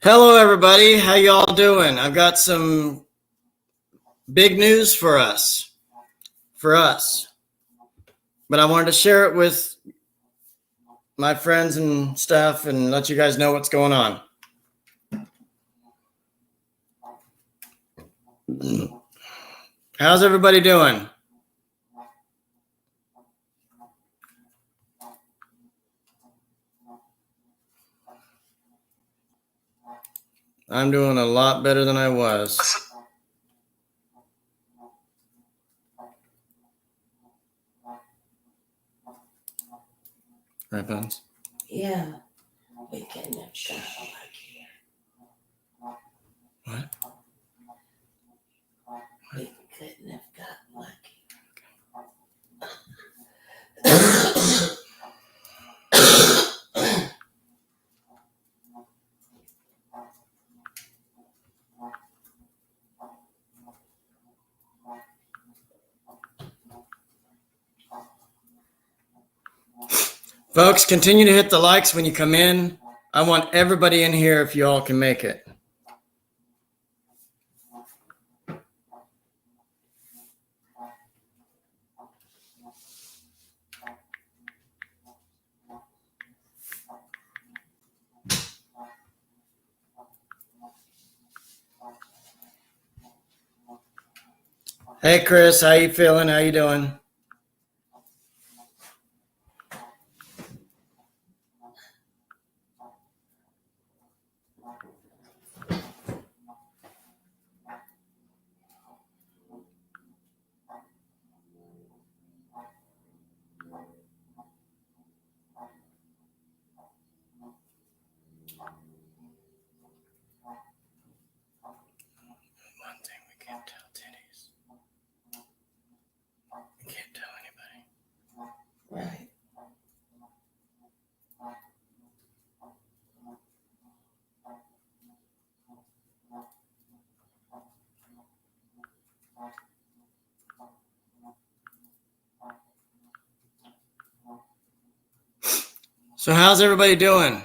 Hello, everybody. How y'all doing? I've got some big news for us. But I wanted to share it with my friends and stuff and let you guys know what's going on. How's everybody doing? I'm doing a lot better than I was. Right, Bones? Yeah, we couldn't have got luckier. What? We couldn't have got lucky. Folks, continue to hit the likes when you come in. I want everybody in here if you all can make it. Hey, Chris, how you feeling? How you doing? One thing we can't tell titties. We can't tell anybody. Right. So how's everybody doing?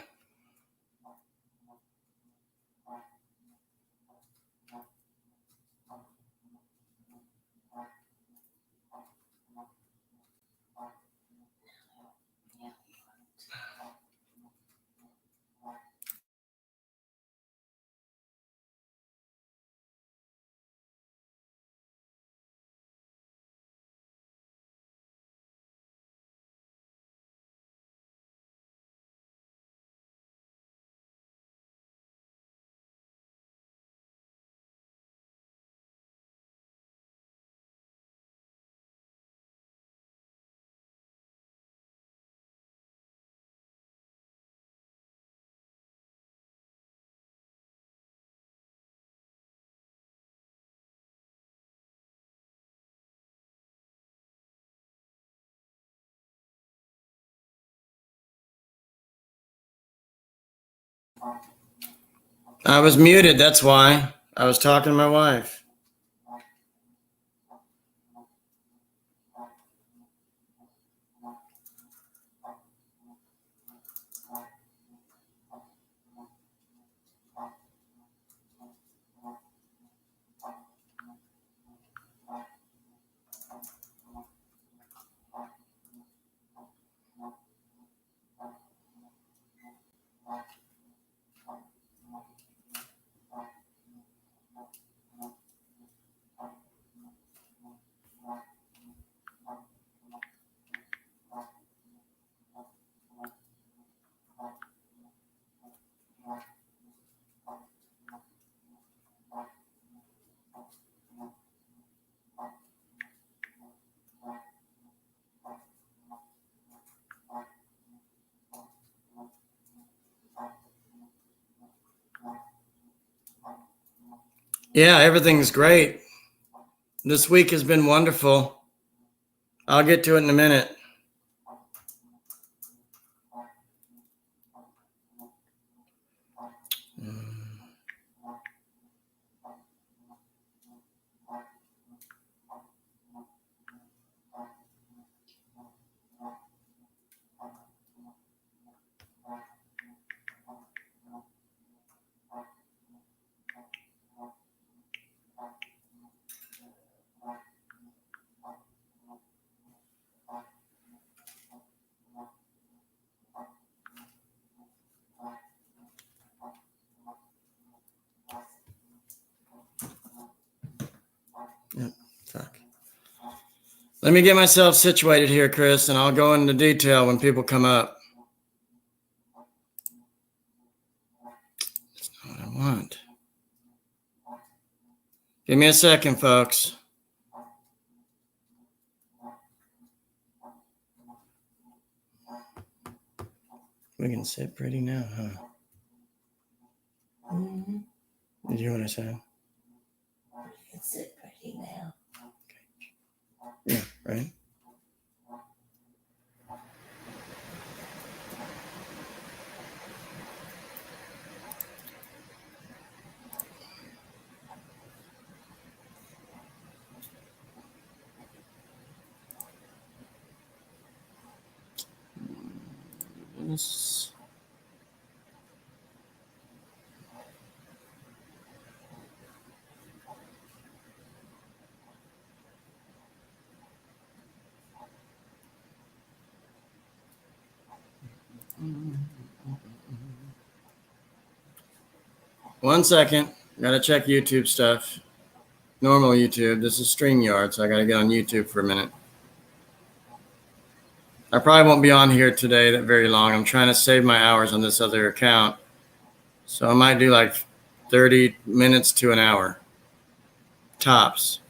I was muted, that's why. I was talking to my wife. Yeah, everything's great. This week has been wonderful. I'll get to it in a minute. Fuck. Let me get myself situated here, Chris, and I'll go into detail when people come up. That's not what I want. Give me a second, folks. We can sit pretty now, huh? Mm-hmm. Did you hear what I said? You can sit pretty now. Yeah, right? This. One second. Gotta check YouTube stuff. Normal YouTube. This is StreamYard, so I gotta get on YouTube for a minute. I probably won't be on here today that very long. I'm trying to save my hours on this other account. So I might do like 30 minutes to an hour. Tops.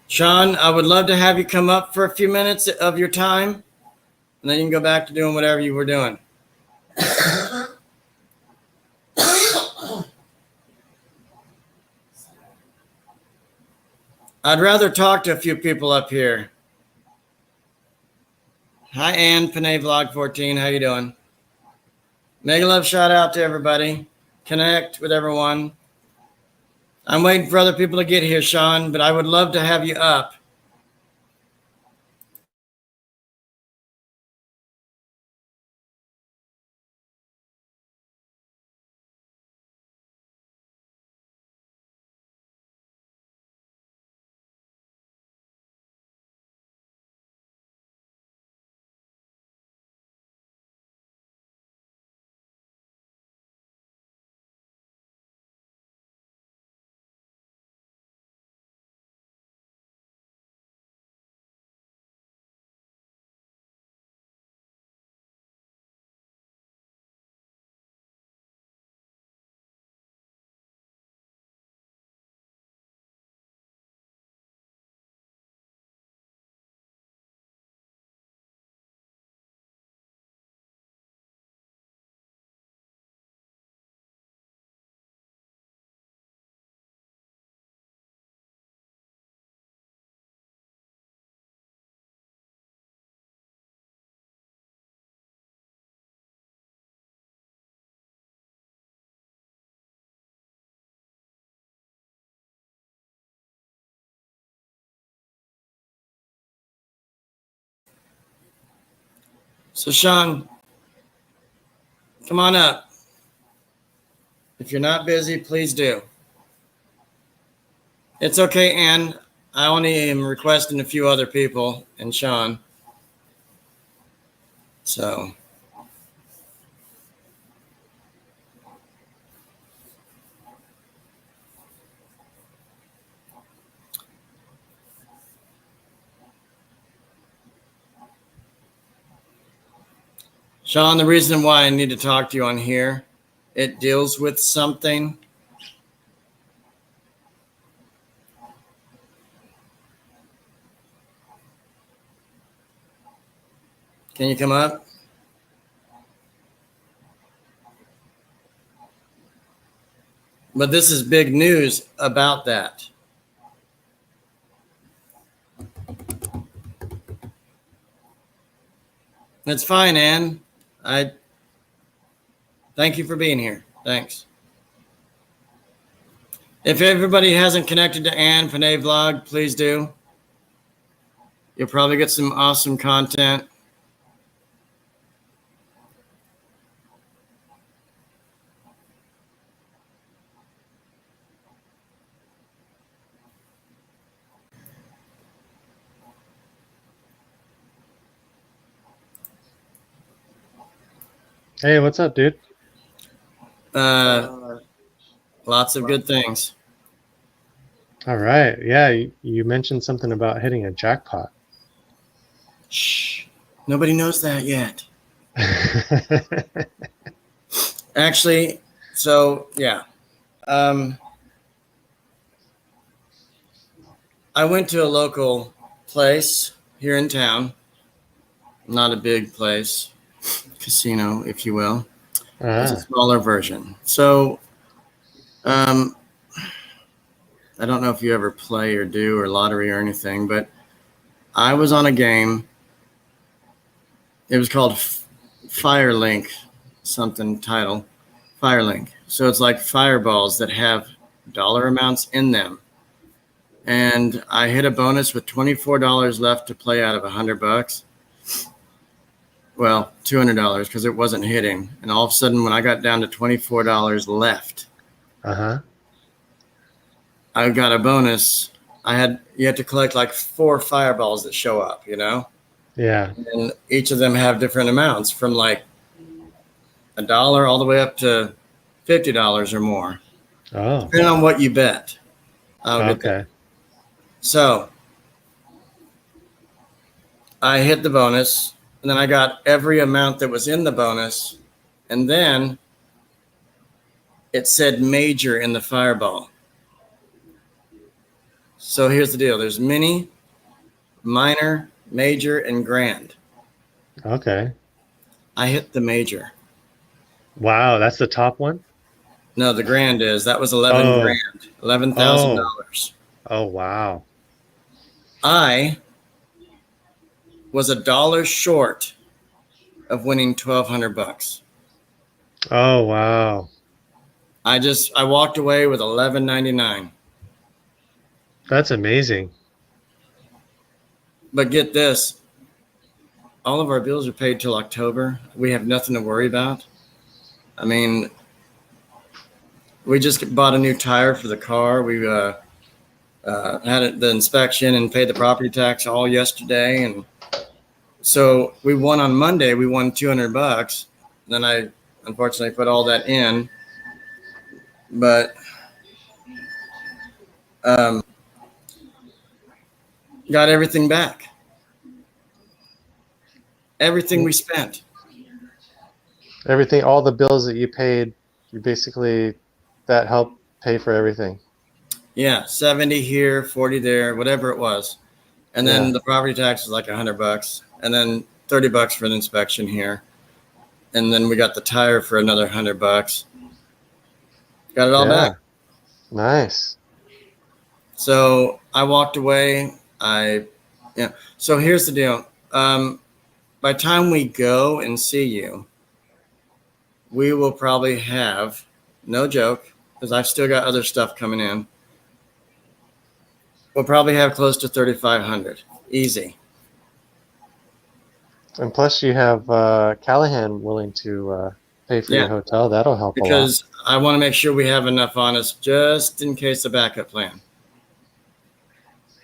Sean, I would love to have you come up for a few minutes of your time, and then you can go back to doing whatever you were doing. I'd rather talk to a few people up here. Hi, Ann, Panay Vlog 14. How you doing? Mega love shout out to everybody. Connect with everyone. I'm waiting for other people to get here, Sean, but I would love to have you up. So, Sean, come on up. If you're not busy, please do. It's okay, Ann. I only am requesting a few other people and Sean. So, Sean, the reason why I need to talk to you on here, it deals with something. Can you come up? But this is big news about that. That's fine, Ann. I thank you for being here. Thanks. If everybody hasn't connected to Ann Panay Vlog, please do. You'll probably get some awesome content. Hey, what's up, dude? Lots of good things. All right. Yeah, you mentioned something about hitting a jackpot. Shh. Nobody knows that yet. Actually, so yeah. I went to a local place here in town. Not a big place. Casino, if you will. It's a smaller version. So I don't know if you ever play or do or lottery or anything, but I was on a game. It was called Firelink, something title. Firelink. So it's like fireballs that have dollar amounts in them. And I hit a bonus with $24 left to play out of $100. Well, $200 because it wasn't hitting. And all of a sudden, when I got down to $24 left, I got a bonus. You had to collect like 4 fireballs that show up, you know? Yeah. And each of them have different amounts from like $1 all the way up to $50 or more. Oh. Depending on what you bet. Okay. So I hit the bonus, and then I got every amount that was in the bonus, and then it said major in the fireball. So here's the deal. There's mini, minor, major, and grand. Okay. I hit the major. Wow, that's the top one? No, the grand is. That was 11 grand. $11,000. Oh, wow. I was $1 short of winning $1,200. Oh, wow. I walked away with $11.99. That's amazing. But get this, all of our bills are paid till October. We have nothing to worry about. I mean, we just bought a new tire for the car. We had the inspection and paid the property tax all yesterday, and so we won on Monday. We won $200. Then I unfortunately put all that in, but got everything back. Everything we spent. Everything, all the bills that you paid, that helped pay for everything. Yeah, 70 here, 40 there, whatever it was. And then the property tax was like $100, and then $30 for the inspection here. And then we got the tire for another $100. Got it all back. Nice. So I walked away. So here's the deal. By the time we go and see you, we will probably have, no joke, because I've still got other stuff coming in. We'll probably have close to 3,500. Easy. And plus you have Callahan willing to pay for your hotel. That'll help because a lot. I want to make sure we have enough on us just in case a backup plan.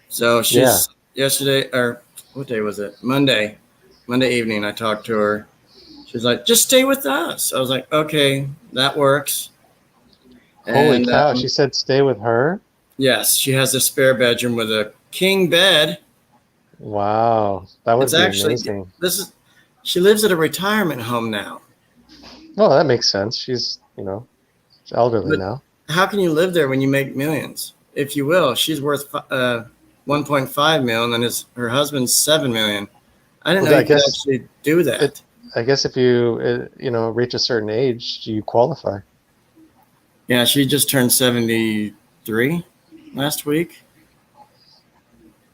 So she's yesterday, or what day was it? Monday evening, I talked to her. She's like, just stay with us. I was like, okay, that works. Holy cow. She said stay with her? Yes. She has a spare bedroom with a king bed. Wow. That would be amazing. She lives at a retirement home now. Oh, that makes sense. She's, elderly now. How can you live there when you make millions? If you will, she's worth 1.5 million, and her husband's 7 million. I didn't know you could actually do that. I guess if you reach a certain age, you qualify. Yeah, she just turned 73 last week.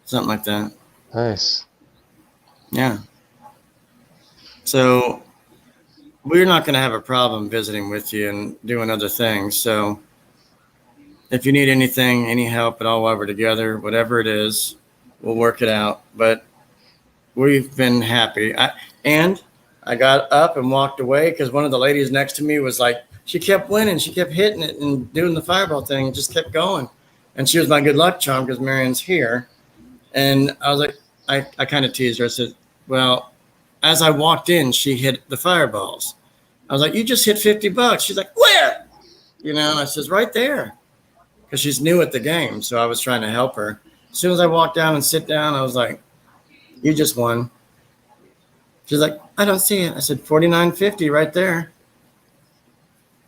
Something like that. Nice. Yeah. So we're not going to have a problem visiting with you and doing other things. So if you need anything, any help at all while we're together, whatever it is, we'll work it out. But we've been happy. I got up and walked away because one of the ladies next to me was like, she kept winning. She kept hitting it and doing the fireball thing and just kept going. And she was my good luck charm because Marion's here. And I was like, I kind of teased her. I said, well, as I walked in, she hit the fireballs. I was like, you just hit $50. She's like, where? You know, I says, right there. Because she's new at the game. So I was trying to help her. As soon as I walked down and sit down, I was like, you just won. She's like, I don't see it. I said, $49.50 right there.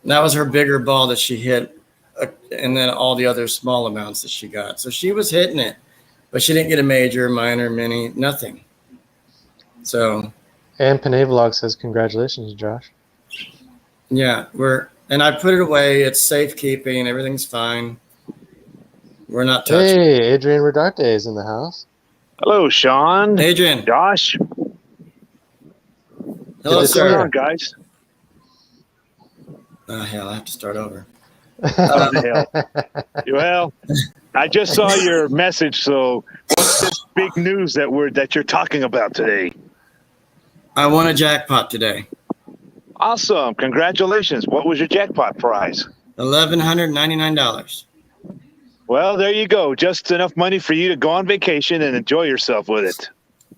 And that was her bigger ball that she hit. And then all the other small amounts that she got. So she was hitting it. But she didn't get a major, minor, mini, nothing. So. And Panay Vlog says, congratulations, Josh. Yeah, and I put it away. It's safekeeping. Everything's fine. We're not touching. Hey, Adrian Rodarte is in the house. Hello, Sean. Adrian. Josh. Hello, What's What's going sir. on, guys? Oh, hell, I have to start over. What the hell? Well, I just saw your message. So, what's this big news that you're talking about today? I won a jackpot today. Awesome! Congratulations. What was your jackpot prize? $1,199. Well, there you go. Just enough money for you to go on vacation and enjoy yourself with it.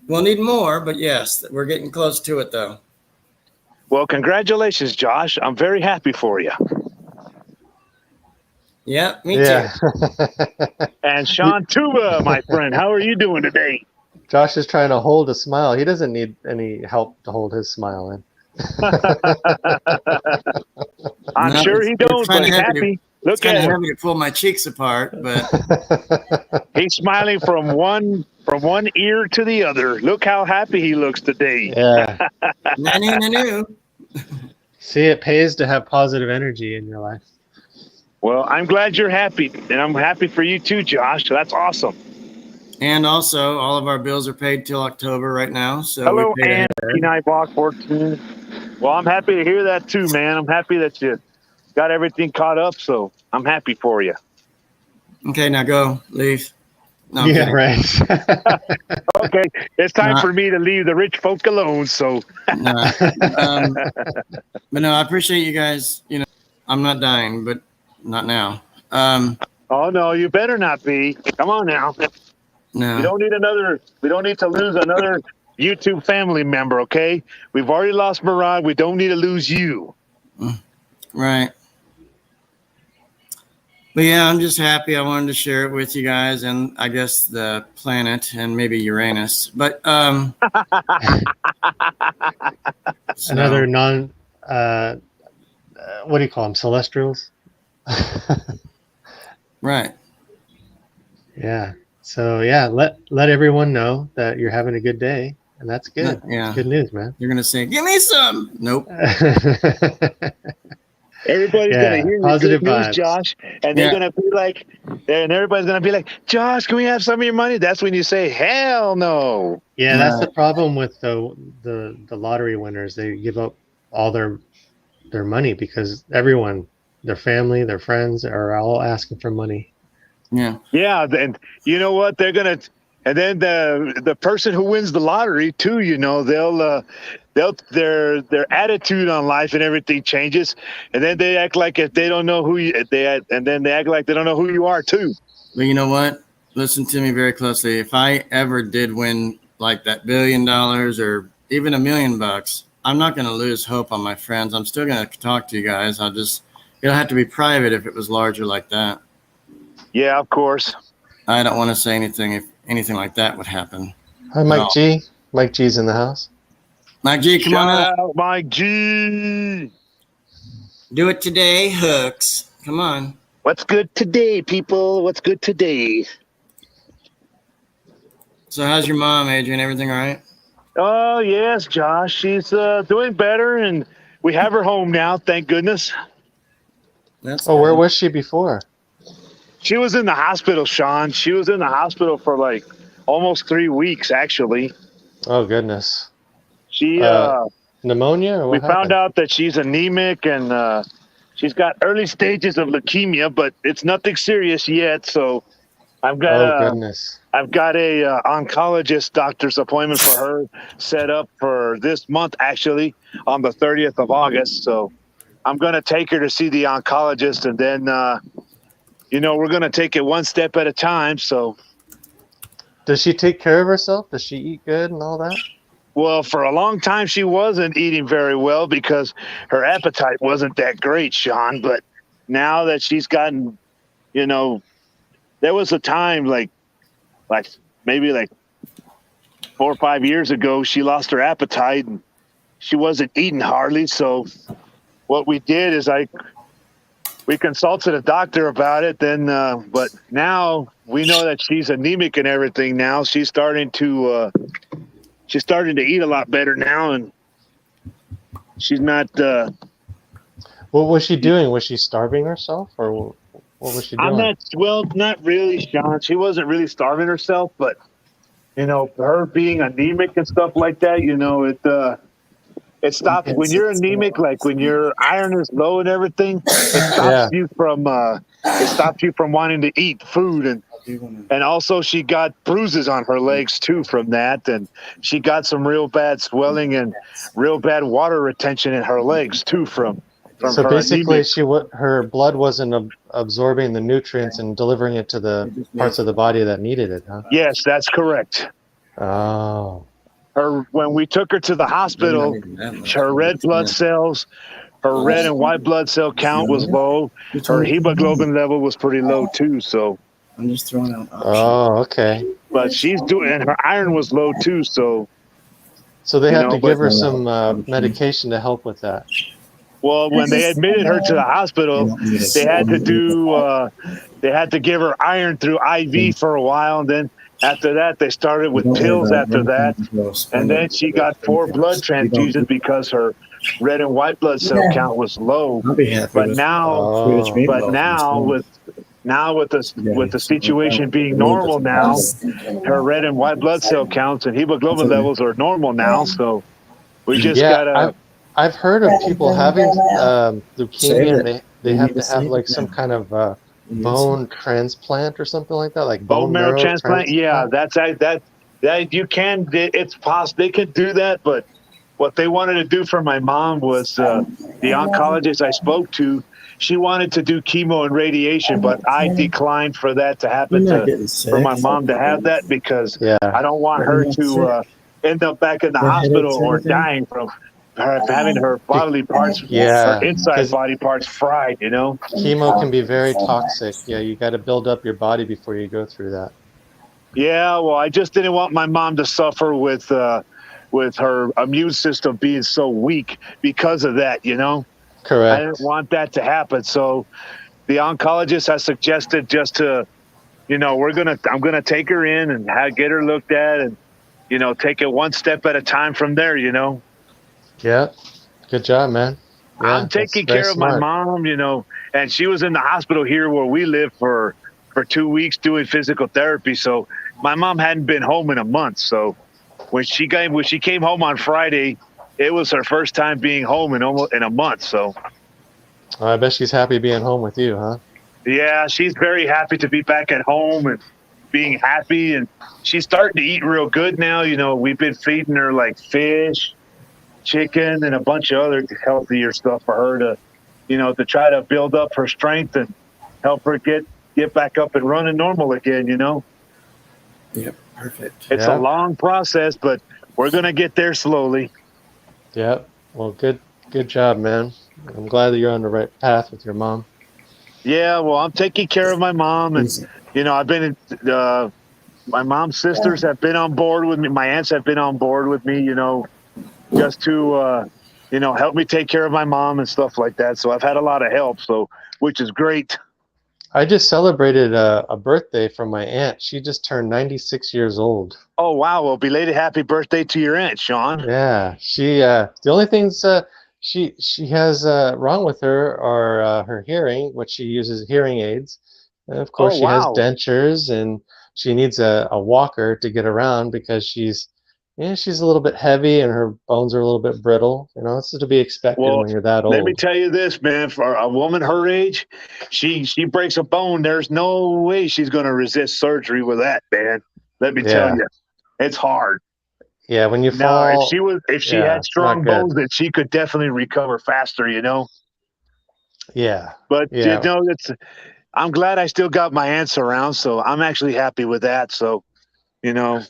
We'll need more, but yes, we're getting close to it, though. Well, congratulations, Josh. I'm very happy for you. Yeah, me Yeah. too. And Sean Tuba, my friend, how are you doing today? Josh is trying to hold a smile. He doesn't need any help to hold his smile in. I'm No, sure he it's don't, but kinda he's heavy to- happy. Look Kind at of him. heavy to pull my cheeks apart, but He's smiling from one ear to the other. Look how happy he looks today. Yeah. no. See, it pays to have positive energy in your life. Well, I'm glad you're happy, and I'm happy for you too, Josh. That's awesome. And also, all of our bills are paid till October right now. So Hello, we paid Ann, P9 Block 14. Well, I'm happy to hear that too, man. I'm happy that you got everything caught up, so I'm happy for you. Okay, now go. Leave. No, I'm Yeah, kidding. right. Okay, it's time Nah. for me to leave the rich folk alone, so. No. But no, I appreciate you guys. You know, I'm not dying, but not now. Oh, no, you better not be. Come on now. No. We don't need to lose another YouTube family member, okay? We've already lost Murad. We don't need to lose you. Right. But yeah, I'm just happy. I wanted to share it with you guys, and I guess the planet and maybe Uranus. But so, Another non, what do you call them? Celestials? right. Yeah. So yeah, let everyone know that you're having a good day, and that's good. Yeah. Good news, man. You're gonna say, "Give me some." Nope. Everybody's Yeah, gonna hear the positive good news, vibes. Josh, and they're Yeah. gonna be like, and everybody's gonna be like, Josh, can we have some of your money? That's when you say, hell no. Yeah, that's the Right. problem with the lottery winners. They give up all their money because everyone, their family, their friends are all asking for money. Yeah. Yeah, and you know what? They're gonna, and then the person who wins the lottery too, you know, they'll their attitude on life and everything changes, and then they act like if they don't know who you and then they act like they don't know who you are too. But you know what? Listen to me very closely. If I ever did win like that $1 billion or even $1 million, I'm not going to lose hope on my friends. I'm still going to talk to you guys. It'll have to be private if it was larger like that. Yeah, of course. I don't want to say anything if anything like that would happen. Hi, Mike No. G. Mike G's in the house. Mike G, come on Shout up. out, Mike G. Do it today, Hooks. Come on. What's good today, people? What's good today? So how's your mom, Adrian? Everything all right? Oh yes, Josh. She's doing better, and we have her home now. Thank goodness. That's Oh, where good. was she before? She was in the hospital, Sean. She was in the hospital for like almost 3 weeks, actually. Oh goodness. She Uh, Pneumonia or We what found happened? out that she's anemic and she's got early stages of leukemia, but it's nothing serious yet. So I've got Oh a goodness. oncologist doctor's appointment for her set up for this month, actually on the 30th of August. So I'm going to take her to see the oncologist, and then we're going to take it one step at a time. So, Does she take care of herself? Does she eat good and all that? well, for a long time she wasn't eating very well because her appetite wasn't that great, Sean. But now that she's gotten, there was a time like maybe like 4 or 5 years ago, she lost her appetite and she wasn't eating hardly. So what we did is we consulted a doctor about it. Then, but now we know that she's anemic and everything. Now she's starting to eat a lot better now, and she's not. What was she doing? Was she starving herself, or what was she doing? Not really, Sean. She wasn't really starving herself, but her being anemic and stuff like that, it stops when you're anemic, like when your iron is low and everything. It stops you from wanting to eat food, and also she got bruises on her legs too from that, and she got some real bad swelling and real bad water retention in her legs too from So her basically, anemia. her blood wasn't absorbing the nutrients and delivering it to the parts of the body that needed it, huh? Yes, that's correct. Oh, When we took her to the hospital, her red blood cells, her red and white blood cell count was low. Her hemoglobin level was pretty low too. So, I'm just throwing out options. oh, okay. but and her iron was low too. So, So they have to give her but- some medication to help with that. well, when they admitted her to the hospital, they had to give her iron through IV for a while, and then after that, they started with pills after that. And then she got 4 blood transfusions because her red and white blood cell count was low. I'll be happy But with now, Swedish Oh, meatball. with the situation being normal now, her red and white blood cell counts and hemoglobin levels are normal now. So we just yeah. gotta. I've heard of people having leukemia, and they have need to to have save like it some now. kind of bone transplant or something like that, like Bone marrow transplant. Yeah, that you can. It's possible they can do that, but what they wanted to do for my mom was the oncologist I spoke to. She wanted to do chemo and radiation, but I declined for that to happen for my mom to have that because Yeah. I don't want her to end up back in the Her hospital headaches, or everything? dying from her having her bodily parts, Yeah, her inside 'cause- body parts fried. Chemo can be very toxic. Yeah, you got to build up your body before you go through that. Yeah, well, I just didn't want my mom to suffer with her immune system being so weak because of that. I Correct. didn't want that to happen. So the oncologist has suggested just to, I'm gonna take her in and get her looked at and, take it one step at a time from there. Yeah. Good job, man. Yeah, I'm taking that's very care of my smart. mom, and she was in the hospital here where we live for 2 weeks doing physical therapy. So my mom hadn't been home in a month. So when she came home on Friday, it was her first time being home in a month. So Oh, I bet she's happy being home with you, huh? yeah, she's very happy to be back at home and being happy, and she's starting to eat real good now. We've been feeding her like fish, chicken, and a bunch of other healthier stuff for her to try to build up her strength and help her get back up and running normal again. Yep, perfect. It's Yeah. a long process, but we're gonna get there slowly. Yeah. Well, good job, man. I'm glad that you're on the right path with your mom. Yeah, well, I'm taking care of my mom, and I've been. My mom's sisters have been on board with me. My aunts have been on board with me. Just to help me take care of my mom and stuff like that. So I've had a lot of help. So which is great. I just celebrated a birthday from my aunt. She just turned 96 years old. Oh wow! Well, belated happy birthday to your aunt, Sean. Yeah, she the only things she has wrong with her are her hearing, which she uses hearing aids. And of course, Oh, she has wow. dentures, and she needs a walker to get around because she's Yeah, she's a little bit heavy and her bones are a little bit brittle. You know, it's to be expected Well, when you're that let me old. tell you this, man. For a woman her age, she breaks a bone. There's no way she's going to resist surgery with that, man. Let me tell Yeah. you, it's hard. Yeah, when you Now, fall, if she yeah, had it's not strong good. bones, then she could definitely recover faster, you know. Yeah. But you Yeah. know, I'm glad I still got my aunts around, so I'm actually happy with that. So, you know,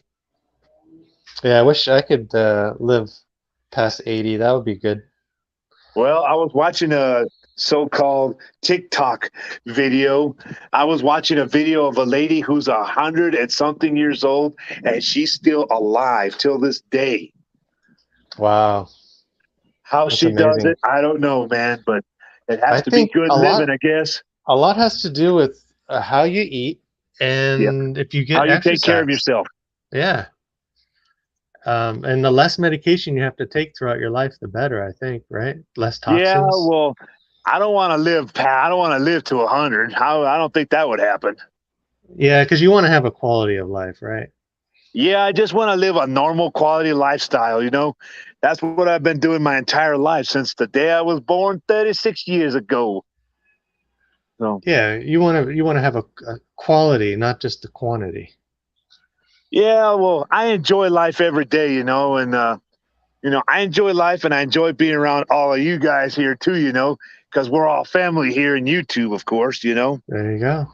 Yeah, I wish I could live past 80. That would be good. well, I was watching a so-called TikTok video. I was watching a video of a lady who's 100 and something years old, and she's still alive till this day. Wow. How That's she does amazing. it, I don't know, man, but it has I to be think good living, I guess. a lot has to do with how you eat Yeah. and if you How get you take care of exercise. yourself. Yeah. And the less medication you have to take throughout your life, the better, I think, right? Less Yeah, toxins. well, I don't want to live. I don't want to live to 100. I don't think that would happen. Yeah, because you want to have a quality of life, right? Yeah, I just want to live a normal quality lifestyle. You know, that's what I've been doing my entire life since the day I was born 36 years ago. So, Yeah, you want to have a quality, not just the quantity. yeah, well, I enjoy life every day, you know, and, you know, I enjoy life and I enjoy being around all of you guys here too, you know, because we're all family here in YouTube, of course, you know. There you go.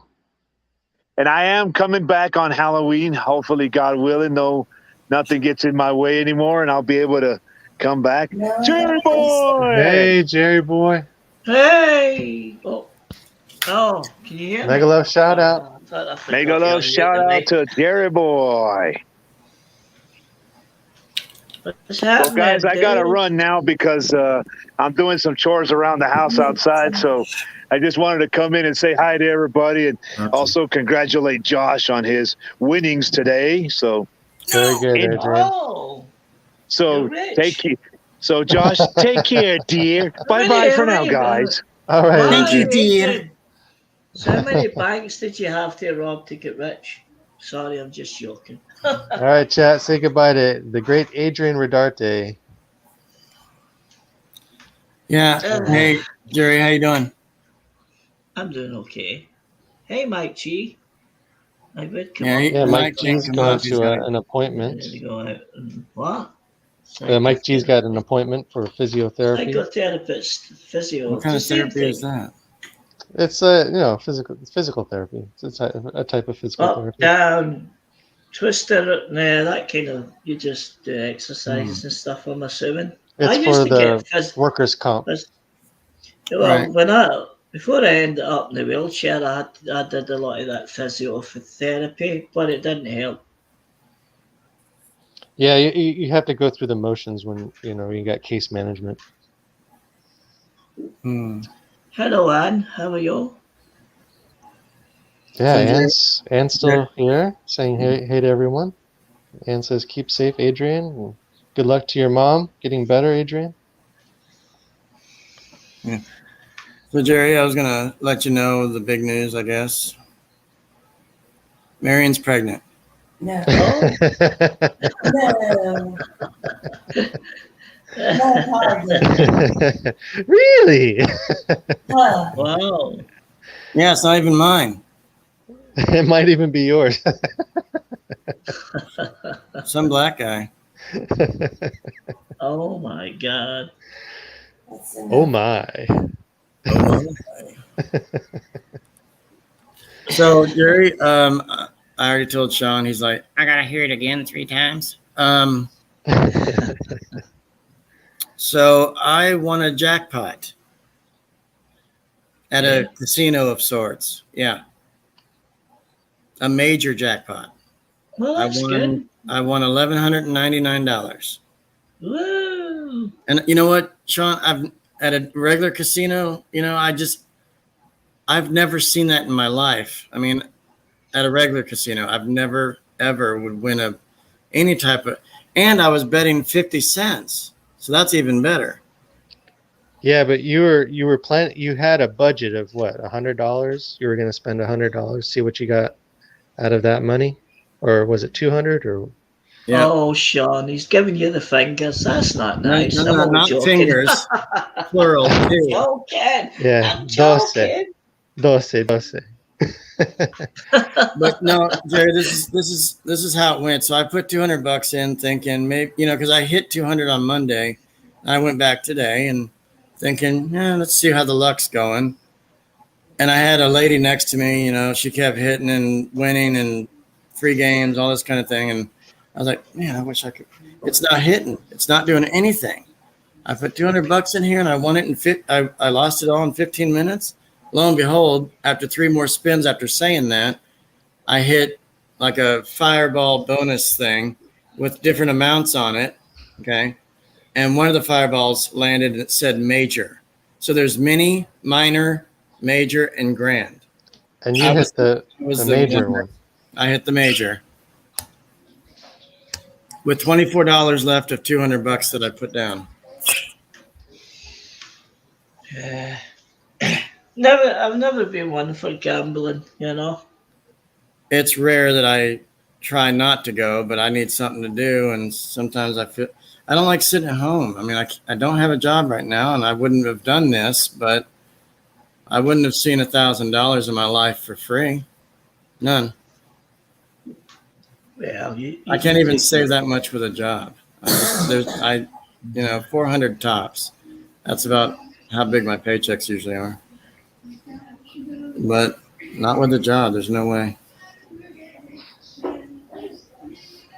And I am coming back on Halloween, hopefully, God willing. No, nothing gets in my way anymore, and I'll be able to come back. No, Jerry that's boy, Hey, Jerry boy. Hey! Oh, can you hear me? Megalo shout out. I thought I forgot make a to little unmute shout the out mic. to Jerry boy. What's Well, happening, guys, I gotta dude? run now because I'm doing some chores around the house outside. So I just wanted to come in and say hi to everybody, and also congratulate Josh on his winnings today. So, Very good, and Adrian. Oh, so you're rich. take you. So, Josh, take care, dear. Bye bye Really, for now, really, guys. All right, Thank you, Adrian. dear. Adrian. So how many banks did you have to rob to get rich? Sorry, I'm just joking. All right, chat. Say goodbye to the great Adrian Rodarte. Yeah. Hey, Jerry, how you doing? I'm doing okay. Hey, Mike G. I would come Yeah, up. Yeah, Mike Mike can't G's come going up. He's to got to. an appointment. To go out and what? Mike G's got an appointment for physiotherapy. Psychotherapist, physio. What kind of the same therapy is thing. that? It's physical therapy. It's a type of physical Up, therapy. down, twister, nah, that kind of, you just do exercises and stuff, I'm assuming. I It's used for to the get workers' comp. well, Right. before I ended up in the wheelchair, I did a lot of that physiotherapy, but it didn't help. Yeah, you have to go through the motions when you got case management. Hmm. Hello, Anne. How are you? Yeah, So Anne's still here saying hey to everyone. Anne says keep safe, Adrian. Good luck to your mom getting better, Adrian. So, Jerry, I was gonna let you know the big news. I guess Marion's pregnant. No. Really? Wow. Yeah, it's not even mine. It might even be yours. Some black guy. Oh my God. Oh my. So, Jerry, I already told Sean. He's like, I gotta hear it again 3 times. So I won a jackpot at a casino of sorts. Yeah. A major jackpot. Well, that's good. I won $1,199. Woo. And you know what, Sean? I've at a regular casino, I've never seen that in my life. I mean, at a regular casino, I've never ever would win any type of, and I was betting 50 cents. So that's even better. Yeah, but you were planning. You had a budget of what, $100? You were going to spend $100. See what you got out of that money, or was it 200? Or Yeah. Oh, Sean, he's giving you the fingers. That's not nice. No, I'm no, only not joking. fingers. Plural, I'm too. joking. Yeah, I'm 12. joking. 12. But no, Jerry, this is how it went. So I put $200 in, thinking maybe because I hit 200 on Monday. I went back today and thinking, yeah, let's see how the luck's going. And I had a lady next to me. She kept hitting and winning and free games, all this kind of thing. And I was like, man, I wish I could. It's not hitting. It's not doing anything. I put $200 in here and I won it I lost it all in 15 minutes. Lo and behold, after 3 more spins after saying that, I hit like a fireball bonus thing with different amounts on it. Okay. And one of the fireballs landed and it said major. So there's mini, minor, major, and grand. And you hit the major winner. one. I hit the major with $24 left of $200 that I put down. Yeah. I've never been one for gambling, It's rare that I try not to go, but I need something to do. And sometimes I don't like sitting at home. I mean, I don't have a job right now and I wouldn't have done this, but I wouldn't have seen $1,000 in my life for free. None. Well, I can't even save that much with a job. 400 tops. That's about how big my paychecks usually are. But not with a job. There's no way.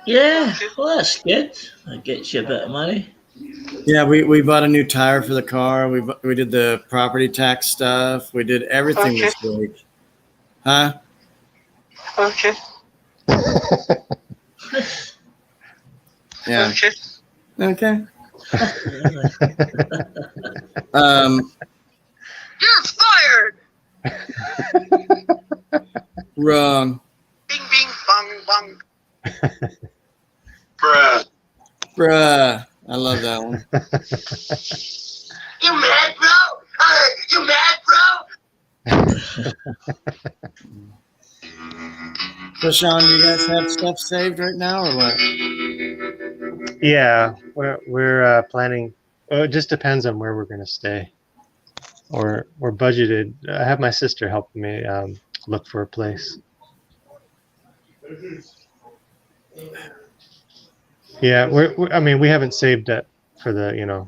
Yeah, well, that's good. That gets you a bit of money. Yeah, we bought a new tire for the car. We did the property tax stuff. We did everything this week. Huh? Okay. Yeah. Okay. Okay. You're fired. Wrong. Bing, bing, bong, bong. Bruh. Bruh. I love that one. You mad, bro? You mad, bro? So, Sean, do you guys have stuff saved right now or what? Yeah, we're planning. It just depends on where we're going to stay. Or we're budgeted. I have my sister helping me look for a place. Yeah, I mean, we haven't saved it for the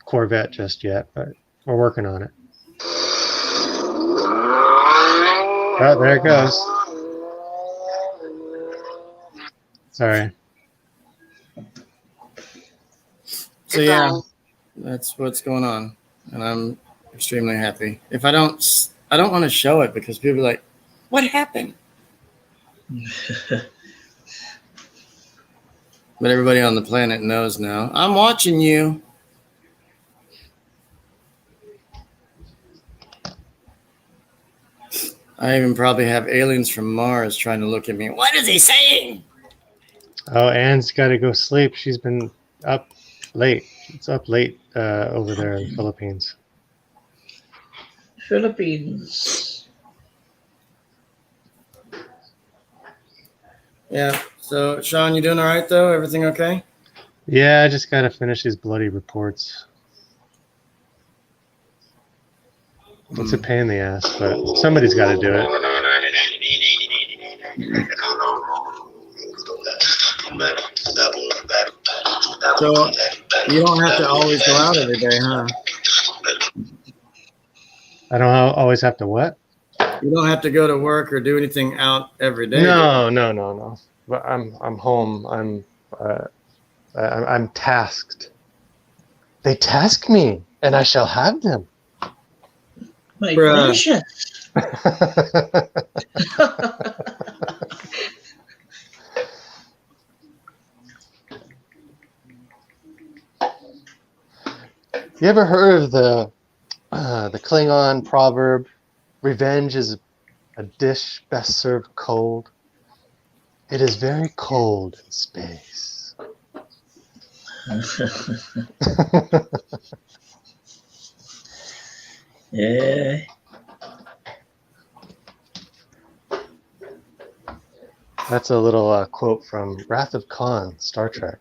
Corvette just yet, but we're working on it. Oh, there it goes. Sorry. So yeah, that's what's going on, and I'm extremely happy. If I don't want to show it because people are like, "What happened?" But everybody on the planet knows now. I'm watching you. I even probably have aliens from Mars trying to look at me. What is he saying? Oh, Anne's got to go sleep. She's been up late. It's up late over there in the Philippines. Philippines. Yeah. So, Sean, you doing all right though? Everything okay? Yeah, I just got to finish these bloody reports. It's a pain in the ass, but somebody's got to do it. So, you don't have to always go out every day, huh? I don't always have to what? You don't have to go to work or do anything out every day. No. But I'm home. I'm tasked. They task me, and I shall have them. My Bruh. pleasure. You ever heard of the Klingon proverb, "Revenge is a dish best served cold"? It is very cold in space. Yeah. That's a little quote from Wrath of Khan, Star Trek.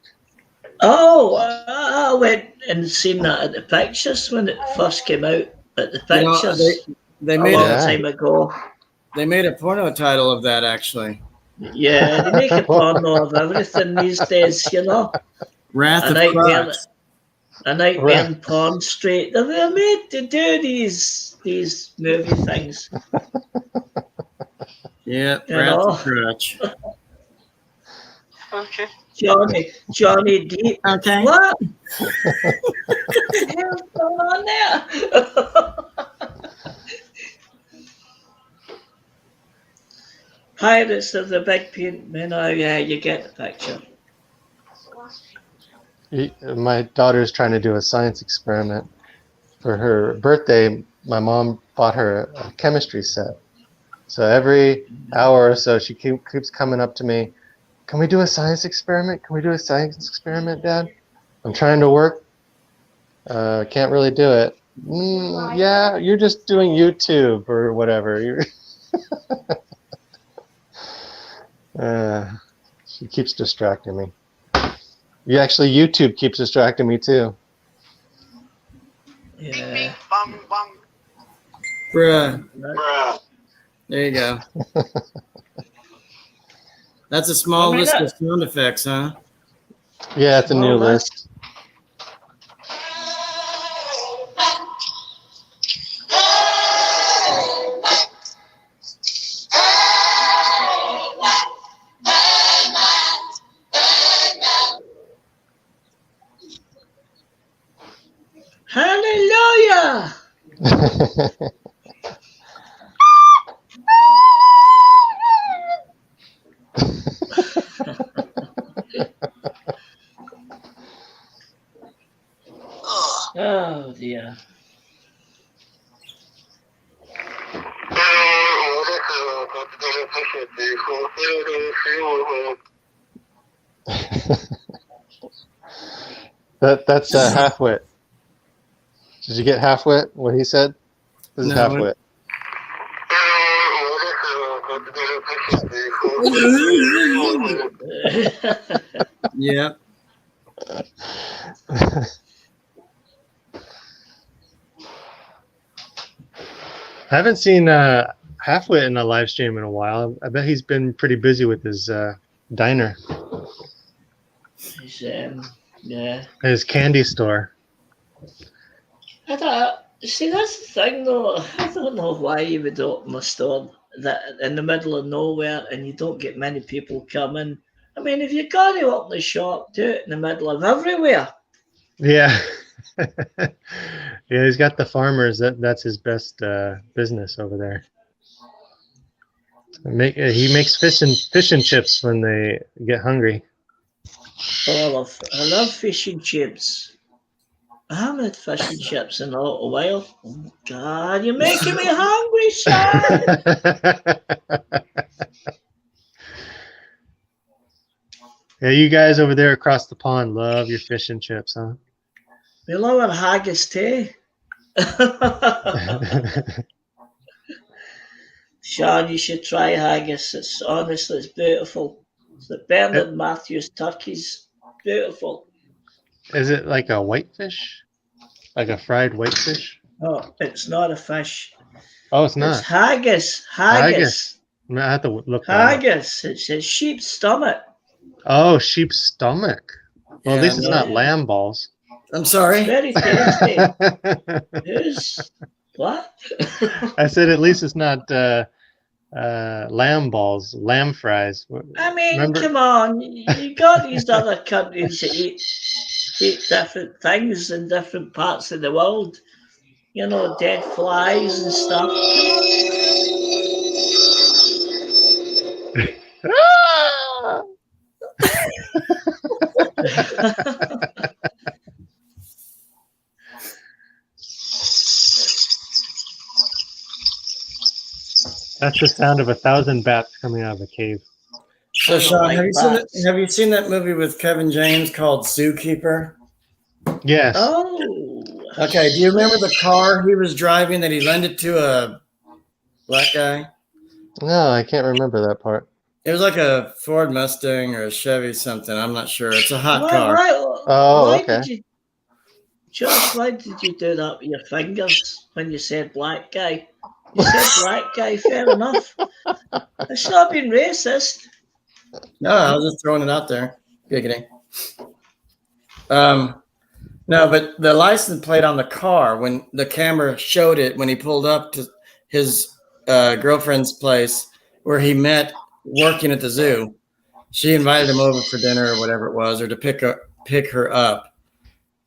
Oh, I went and seen that at the pictures when it first came out at the You know, pictures they a made long Yeah. time ago. they made a porno title of that actually. Yeah, they make a porno of everything these days, you know. Wrath A of nightmare, Christ. a nightmare Right. in Porn Street. They're made to do these movie things, Yeah, you Wrath know. of Crutch. Okay. Johnny Depp. Okay. What? What the hell's going on there? Pirates of the Big Penguin. Oh yeah, you get the picture. My daughter's trying to do a science experiment. For her birthday, my mom bought her a chemistry set. So every hour or so, she keeps coming up to me. Can we do a science experiment? Can we do a science experiment, Dad? I'm trying to work. Can't really do it. Yeah, you're just doing YouTube or whatever. She keeps distracting me. YouTube keeps distracting me too. Bing, Yeah. bing, bong, bong. Bruh. Bruh. There you go. That's a small I mean, list that- of sound effects, huh? Yeah, it's a new Well, that's- list. Hallelujah! Oh dear. That's half-wit. Did you get half-wit? What he said? This is No, half-wit. Yep. Haven't seen Halfwit in a live stream in a while. I bet he's been pretty busy with his diner, Yeah. his candy store. I don't see. That's the thing, though. I don't know why you would open a store that in the middle of nowhere and you don't get many people coming. I mean, if you're going to open a shop, do it in the middle of everywhere. Yeah, yeah. He's got the farmers. That's his best business over there. He makes fish and chips when they get hungry. Oh, I love fish and chips. I haven't had fish and chips in a little while. Oh my God, you're making me hungry, son. Yeah, you guys over there across the pond love your fish and chips, huh? We love our haggis too. Sean, you should try haggis. It's honestly, it's beautiful. It's the Bernard Matthews turkeys. Beautiful. Is it like a whitefish? Like a fried whitefish? Oh, it's not a fish. Oh, it's It's not. haggis. Haggis. I have to look that up. Haggis. It's a sheep's stomach. Oh, sheep's stomach. Well, at Yeah, least it's no. not lamb balls. I'm It's sorry. very tasty. Who's what? I said at least it's not lamb balls, lamb fries. I mean, Remember- come on. You got these other countries that eat different things in different parts of the world. You know, dead flies and stuff. Ah! That's the sound of 1,000 bats coming out of a cave. So, I don't Sean, like bats. have you seen that movie with Kevin James called Zookeeper? Yes. Oh. Okay, do you remember the car he was driving that he lent it to a black guy? No, I can't remember that part. It was like a Ford Mustang or a Chevy something. I'm not sure. It's a hot car. Oh, okay. Did you, Josh, why did you do that with your fingers when you said black guy? You said black guy, fair enough. It's not being racist. No, I was just throwing it out there. Giggity. No, but the license plate on the car, when the camera showed it, when he pulled up to his girlfriend's place where he met working at the zoo, she invited him over for dinner or whatever it was, or to pick her up.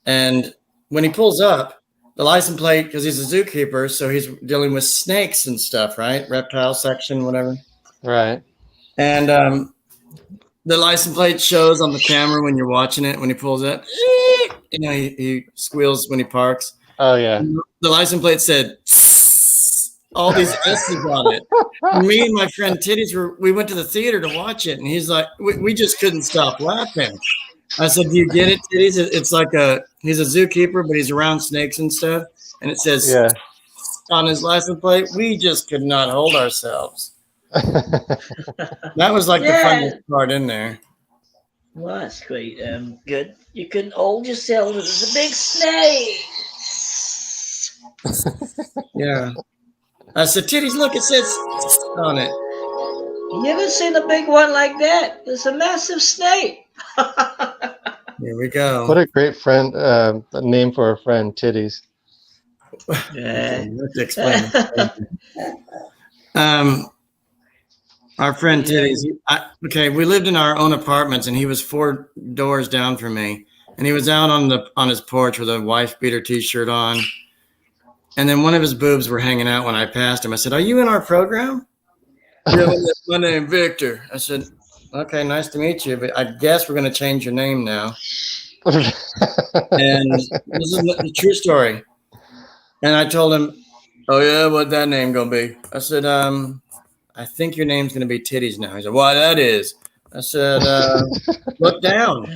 And when he pulls up, the license plate, because he's a zookeeper, so he's dealing with snakes and stuff, right? Reptile section, whatever. Right. And the license plate shows on the camera when you're watching it, when he pulls up, you know, he squeals when he parks. Oh, yeah. The license plate said all these S's on it. And me and my friend Titties we went to the theater to watch it, and he's like, we just couldn't stop laughing. I said, "Do you get it, Titties? It's like he's a zookeeper, but he's around snakes and stuff, and it says on his license plate." We just could not hold ourselves. That was like the funniest part in there. Well, that's quite good. You can hold yourself as a big snake. Yeah. I said, "Titties, look, it says on it." You ever seen a big one like that? It's a massive snake. Here we go. What a great friend, name for a friend, Titties. Yeah. Let's explain. Our friend Titties. Okay, we lived in our own apartments, and he was 4 doors down from me, and he was out on his porch with a wife beater T-shirt on, and then one of his boobs were hanging out when I passed him. I said, "Are you in our program?" "Yeah, my name Victor." I said, "Okay, nice to meet you, but I guess we're going to change your name now." And this is a true story. And I told him, "Oh yeah, what that name gonna be?" I said, "I think your name's gonna be Titties now." He said, "Why that is?" I said, "Look down."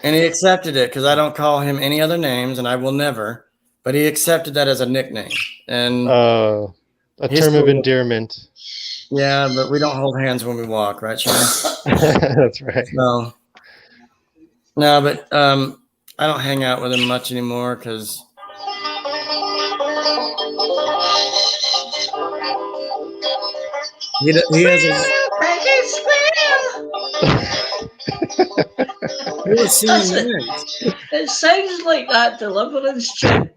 And he accepted it because I don't call him any other names, and I will never. But he accepted that as a nickname. And a term of endearment. yeah, but we don't hold hands when we walk, right, Sean? That's right. No, but I don't hang out with him much anymore because he has he was singing lyrics. It sounds like that Deliverance chant.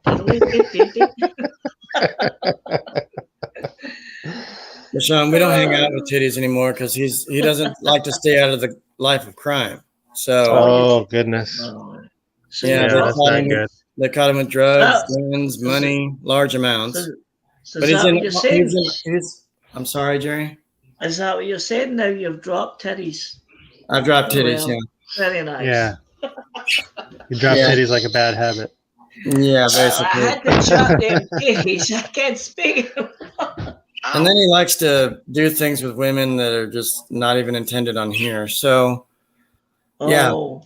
But Sean, we don't hang out with Titties anymore because he doesn't like to stay out of the life of crime. So oh goodness. So yeah, that's not good. They caught him with drugs, guns, money, large amounts. So But is that what you're saying? I'm sorry, Jerry. Is that what you're saying now? You've dropped Titties. I've dropped Titties, Well, very nice. Yeah. You drop Titties like a bad habit. yeah, I basically. had to drop them Titties. I can't speak. And then he likes to do things with women that are just not even intended on here. So, yeah, Oh.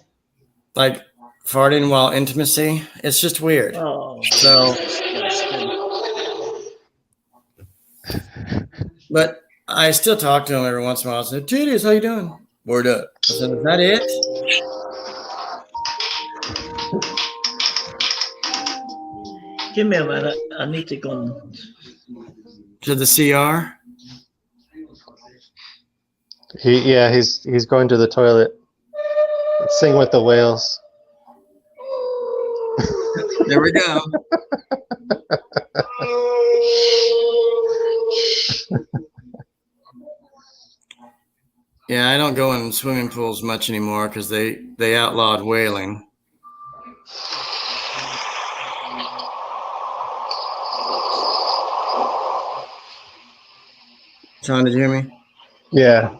like farting while intimacy. It's just weird. Oh. So, but I still talk to him every once in a while. I say, "Titties, how you doing?" "Word up." I said, "Is that it?" Give me a minute. I need to go. To the CR. He's going to the toilet. Sing with the whales. There we go. Yeah, I don't go in swimming pools much anymore because they outlawed whaling. Sean, did you hear me? Yeah.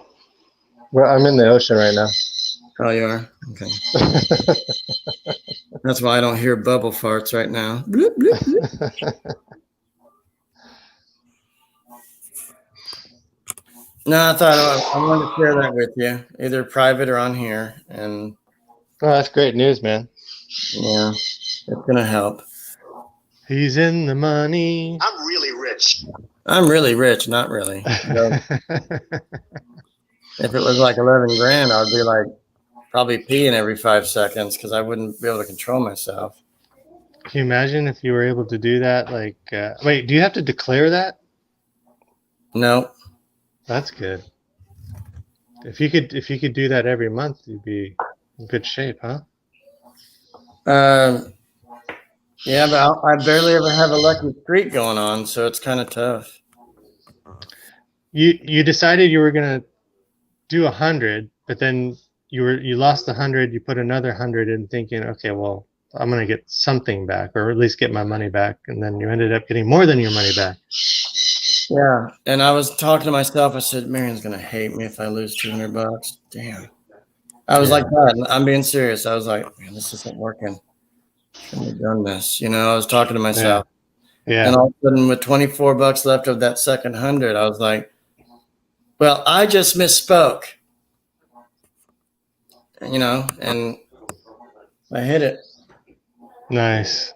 Well, I'm in the ocean right now. Oh, you are? Okay. That's why I don't hear bubble farts right now. Bloop, bloop, bloop. No, I thought I wanted to share that with you, either private or on here. And Oh, that's great news, man. yeah, it's going to help. He's in the money. I'm really rich. I'm really rich, not really. So if it was like 11 grand, I'd be like probably peeing every 5 seconds because I wouldn't be able to control myself. Can you imagine if you were able to do that? Like, wait, do you have to declare that? No. That's good. If you could do that every month, you'd be in good shape, huh? Yeah, but I barely ever have a lucky streak going on, so it's kind of tough. You decided you were gonna do 100, but then you lost 100. You put another 100 in, thinking, okay, well, I'm gonna get something back, or at least get my money back, and then you ended up getting more than your money back. Yeah, and I was talking to myself. I said, "Marion's gonna hate me if I lose $200." Damn. I was like that. I'm being serious. I was like, "Man, this isn't working. Shouldn't have done this." You know, I was talking to myself. Yeah. And all of a sudden, with $24 left of that second 100, I was like, "Well, I just misspoke." You know, and I hit it. Nice.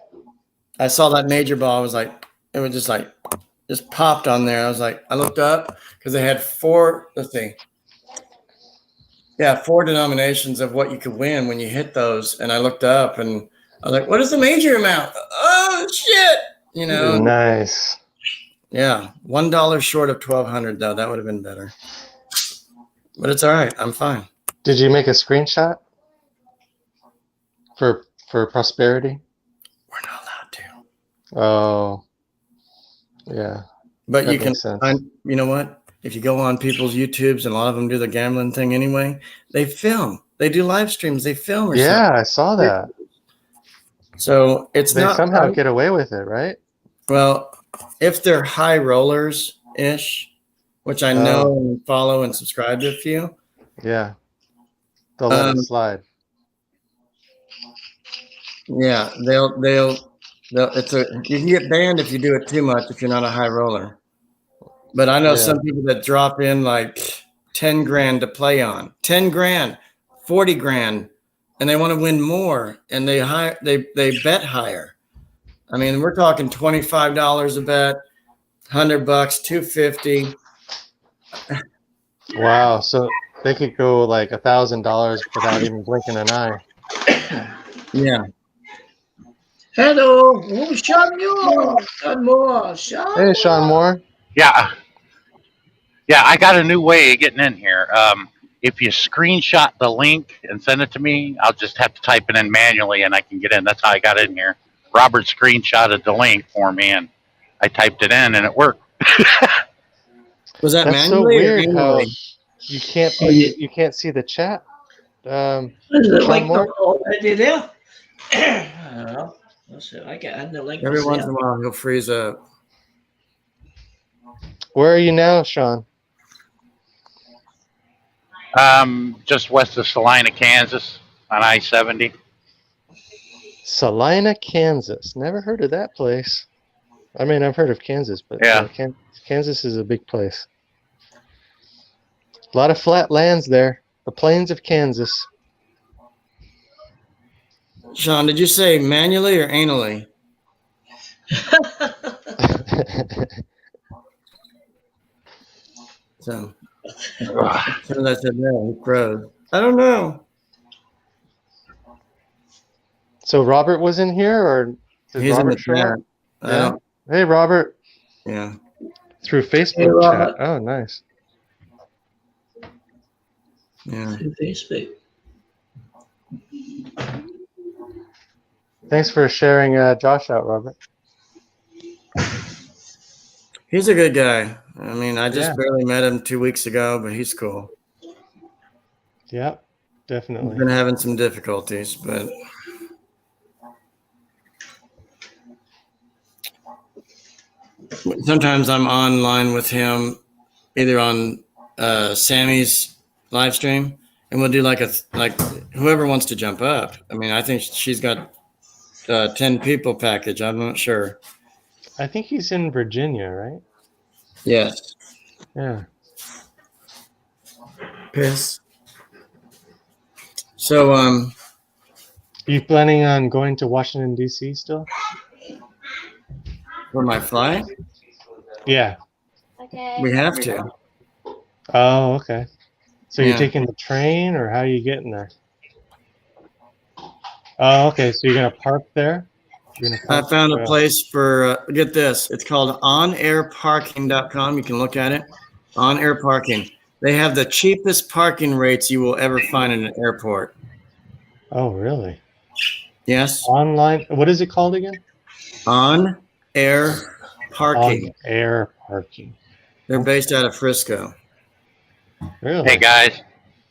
I saw that major ball. I was like, it was just popped on there. I was like, I looked up because they had four denominations of what you could win when you hit those. And I looked up and I was like, what is the major amount? Oh shit. You know, Nice. yeah. $1 short of 1,200 though. That would have been better. But it's all right. I'm fine. Did you make a screenshot for prosperity? We're not allowed to. Oh, yeah. But That you can makes sense. you know what? If you go on people's YouTubes, and a lot of them do the gambling thing anyway, they film. They do live streams. They film. Or Yeah, something. I saw that. So it's They not somehow get away with it, right? well, if they're high rollers ish, which I know and follow and subscribe to a few. Yeah. They'll let it slide. Yeah, they'll you can get banned if you do it too much if you're not a high roller. But I know some people that drop in like 10 grand to play on, 10 grand, 40 grand, and they want to win more, and they bet higher. I mean, we're talking $25 a bet, $100, $250. Wow. So they could go like $1,000 without even blinking an eye. Yeah. Hello, oh, Sean Moore. Sean Moore. Hey, Sean Moore. Yeah, I got a new way of getting in here. If you screenshot the link and send it to me, I'll just have to type it in manually and I can get in. That's how I got in here. Robert screenshotted the link for me and I typed it in and it worked. Was that That's so manually or weird how annually? you can't see the chat. Is the Sean link Moore? not already there? I don't know. Let's see. I get in the link. Every was once there. in a while, he'll freeze up. Where are you now, Sean? Just west of Salina, Kansas on I-70. Salina, Kansas. Never heard of that place. I mean, I've heard of Kansas, but Yeah. Kansas is a big place. A lot of flat lands there. The plains of Kansas. Sean, did you say manually or anally? So, as soon as I said no, he froze. I don't know. So Robert was in here, or did He's in Robert the show chat. up? I Yeah. don't- Hey, Robert. Yeah. Through Hey, Facebook Robert. chat. Oh, nice. Yeah. To Facebook. Thanks for sharing Josh out, Robert. He's a good guy. I mean, I just Yeah. barely met him 2 weeks ago, but he's cool. Yep, He's definitely. been having some difficulties, but sometimes I'm online with him, either on Sammy's live stream, and we'll do like whoever wants to jump up. I mean, I think she's got 10 people package. I'm not sure. I think he's in Virginia, right? Yes. Yeah. Piss. So, You planning on going to Washington, D.C. still? for my flight, Yeah. Okay. We have to. Oh, okay. So you're Yeah. taking the train, or how are you getting there? Oh, okay. So you're gonna park there? You're gonna I park. found a place for, get this, it's called onairparking.com. You can look at it. On Air Parking. They have the cheapest parking rates you will ever find in an airport. Oh, really? Yes. Online. What is it called again? On Air Parking. On air parking. They're based out of Frisco. Really? Hey guys,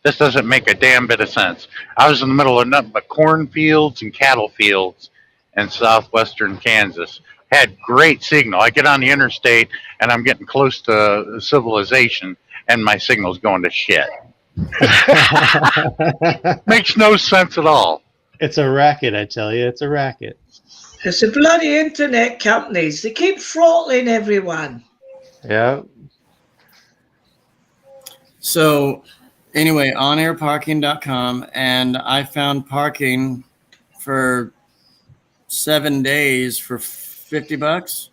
this doesn't make a damn bit of sense. I was in the middle of nothing but cornfields and cattle fields in southwestern Kansas. Had great signal. I get on the interstate and I'm getting close to civilization, and my signal's going to shit. Makes no sense at all. It's a racket, I tell you. It's a racket. It's the bloody internet companies. They keep throttling everyone. Yeah. So, anyway, onairparking.com, and I found parking for 7 days for $50.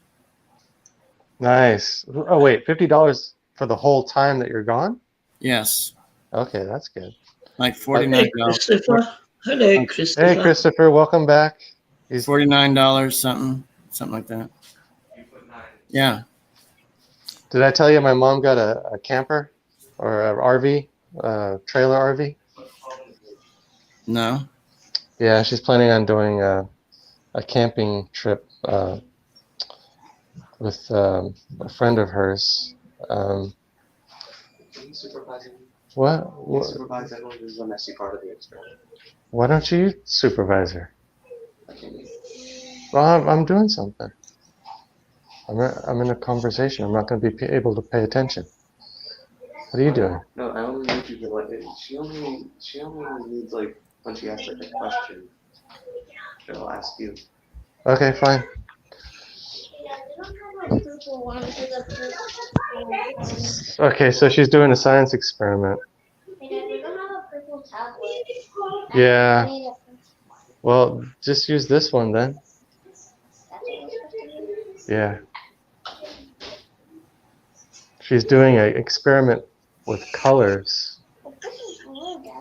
Nice. Oh, wait. $50 for the whole time that you're gone? Yes, Okay, that's good. like Hey, $49. Christopher. Hello, Christopher. Hey, Christopher. Welcome back. He's $49 something like that. Yeah. Did I tell you my mom got a camper or an RV, trailer RV? No. Yeah, she's planning on doing a camping trip with a friend of hers. What? Supervise that one. This is a messy part of the experiment. Why don't you supervise her? Well, I'm doing something. I'm in a conversation. I'm not going to be able to pay attention. What are you doing? No, I only need you to like. She only needs like when she asks like a question, she'll ask you. Okay, fine. Okay, so she's doing a science experiment. Yeah. Well, just use this one then. Yeah. She's doing an experiment with colors.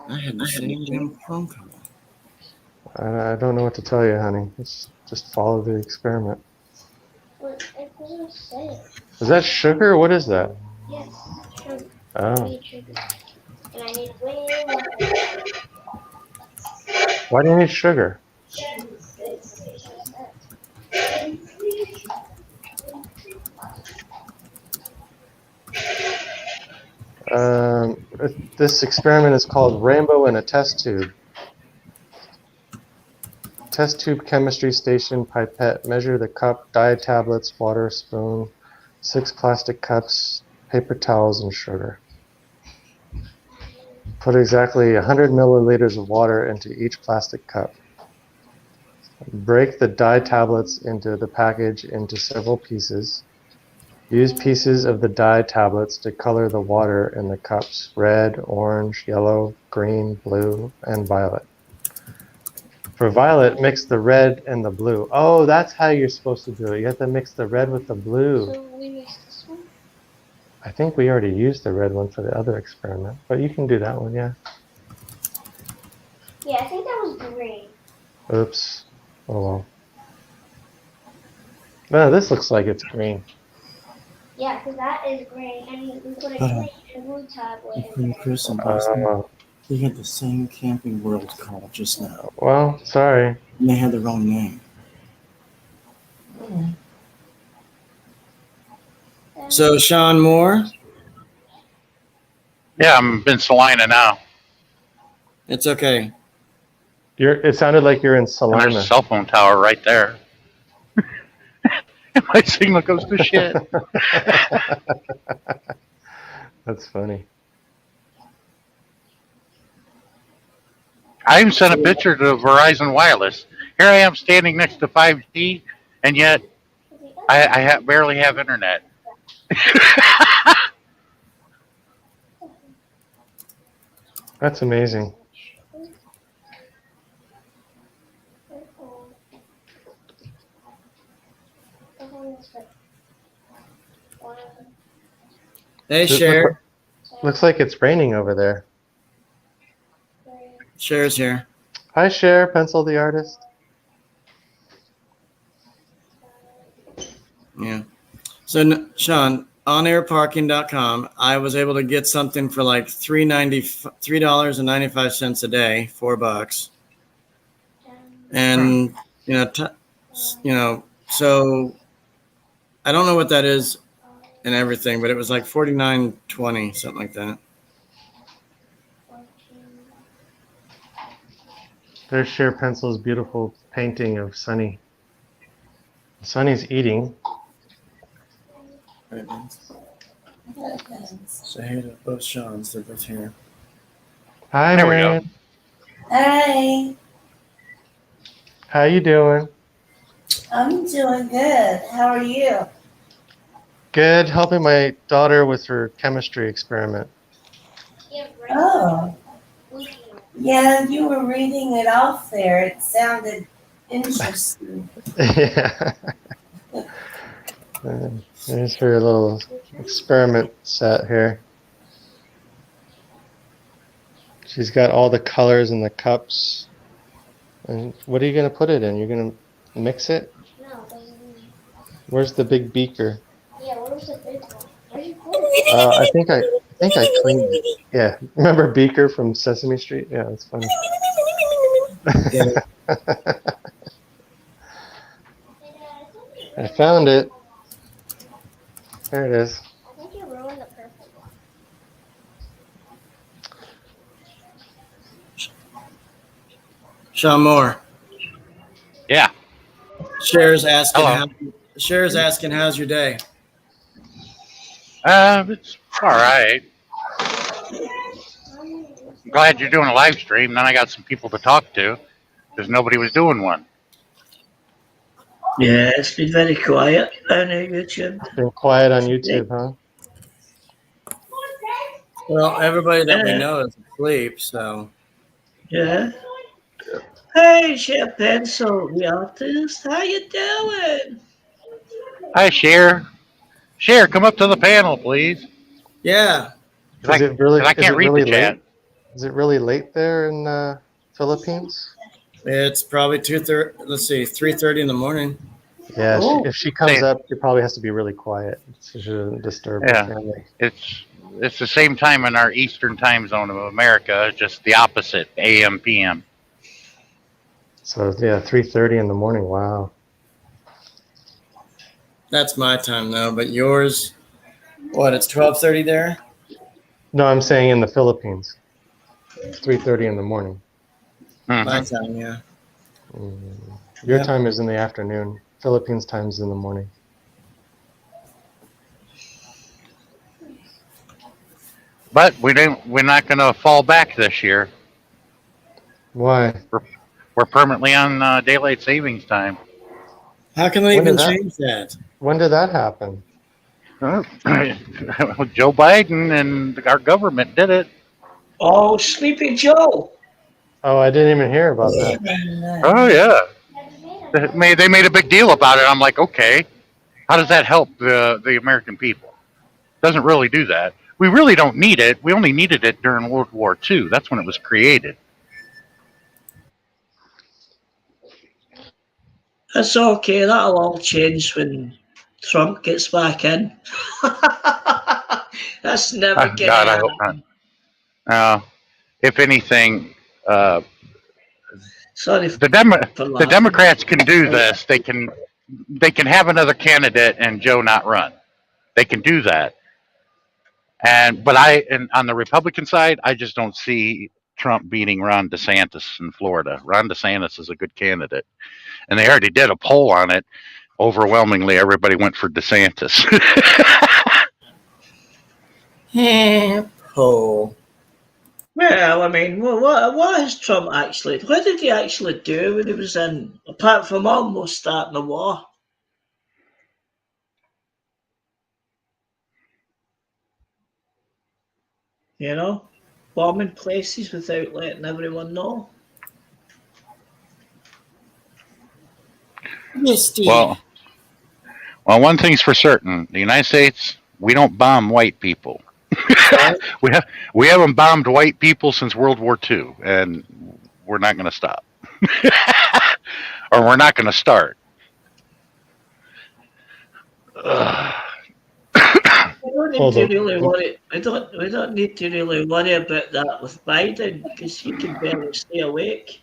I had the same damn phone call. I don't know what to tell you, honey. Just follow the experiment. Is that sugar? What is that? Yes, sugar. Oh. I need sugar. And I need way more. Why do you need sugar? This experiment is called Rainbow in a Test Tube. Test tube chemistry station, pipette, measure the cup, dye tablets, water, spoon, 6 plastic cups, paper towels, and sugar. Put exactly 100 milliliters of water into each plastic cup. Break the dye tablets into the package into several pieces. Use pieces of the dye tablets to color the water in the cups: red, orange, yellow, green, blue, and violet. For violet, mix the red and the blue. Oh, that's how you're supposed to do it. You have to mix the red with the blue. So we mix this one? I think we already used the red one for the other experiment, but you can do that one, yeah. Yeah, I think that was green. Oops. Oh well. No, this looks like it's green. Yeah, because that is green, and we put a green and blue tablet in there. Chris and they had the same Camping World call just now. Well, sorry. And they had the wrong name. So, Sean Moore, Yeah, I'm in Salina now. it's okay. It sounded like you're in And there's Salina. a cell phone tower right there. And my signal goes to shit. That's funny. I even sent a picture to Verizon Wireless. Here I am standing next to 5G, and yet I barely have internet. That's amazing. Hey, It look- Cher. Looks like it's raining over there. Cher's here. Hi, Cher, Pencil the artist. Yeah. So, Sean, onairparking.com, I was able to get something for like $3.95 a day, $4. And, so I don't know what that is and everything, but it was like $49.20, something like that. There's Cher Pencil's beautiful painting of Sunny. Sunny's eating. Say hey to both Sean's, they're both here. Hi, There we go. Marion. Hi, How you doing? I'm doing good. How are you? Good. Helping my daughter with her chemistry experiment. Oh, yeah, you were reading it off there. It sounded interesting. Yeah. There's her little experiment set here. She's got all the colors in the cups. And what are you going to put it in? You're going to mix it? No, Where's the big beaker? yeah, where's the big one? Where'd you put it? I think I cleaned it. Yeah. Remember Beaker from Sesame Street? Yeah, that's funny. I found it. There it is. I think you ruined the purple one. Sean Moore. Yeah. Cher's asking, Hello. Cher's asking, how's your day? It's all right. I'm glad you're doing a live stream. Then I got some people to talk to because nobody was doing one. Yeah, it's been very quiet on YouTube. Been quiet on YouTube, huh? Well, everybody that we Yeah. know is asleep, so. Yeah. Hey, Chef Pencil, the artist. How you doing? Hi, Cher. Cher, come up to the panel, please. Yeah. Is it really? I is can't it read really the chat. late? Is it really late there in Philippines? It's probably 2:30. Let's see, 3:30 in the morning. Yeah. Oh. If she comes Same. up, she probably has to be really quiet. She shouldn't disturb Yeah. her family. It's the same time in our Eastern time zone of America, just the opposite, AM, PM. So yeah, 3:30 in the morning. Wow. That's my time though, but yours, what? It's 12:30 there. No, I'm saying in the Philippines. It's 3:30 in the morning. Mhm. My time, yeah. Your Yeah. time is in the afternoon. Philippines time is in the morning. But we're not going to fall back this year. Why? We're permanently on daylight savings time. How can they When even did that- change that? When did that happen? Joe Biden and our government did it. Oh, Sleepy Joe. Oh, I didn't even hear about that. Oh yeah, they made a big deal about it. I'm like, okay, how does that help the American people? Doesn't really do that. We really don't need it. We only needed it during World War II. That's when it was created. That's okay. That'll all change when Trump gets back in. That's never Oh, gonna God, I hope happen. not. If anything, Sorry the for laughing. Democrats can do this. They can have another candidate and Joe not run. They can do that. But on the Republican side, I just don't see Trump beating Ron DeSantis in Florida. Ron DeSantis is a good candidate, and they already did a poll on it. Overwhelmingly, everybody went for DeSantis. Oh, Well, I mean, what has Trump actually? What did he actually do when he was in? Apart from almost starting the war. You know, bombing places without letting everyone know. Misty. Well, one thing's for certain: the United States We don't bomb white people. we haven't bombed white people since World War II, and we're not going to stop, or we're not going to start. Ugh. We don't need to really worry. We don't need to really worry about that with Biden because he can barely stay awake.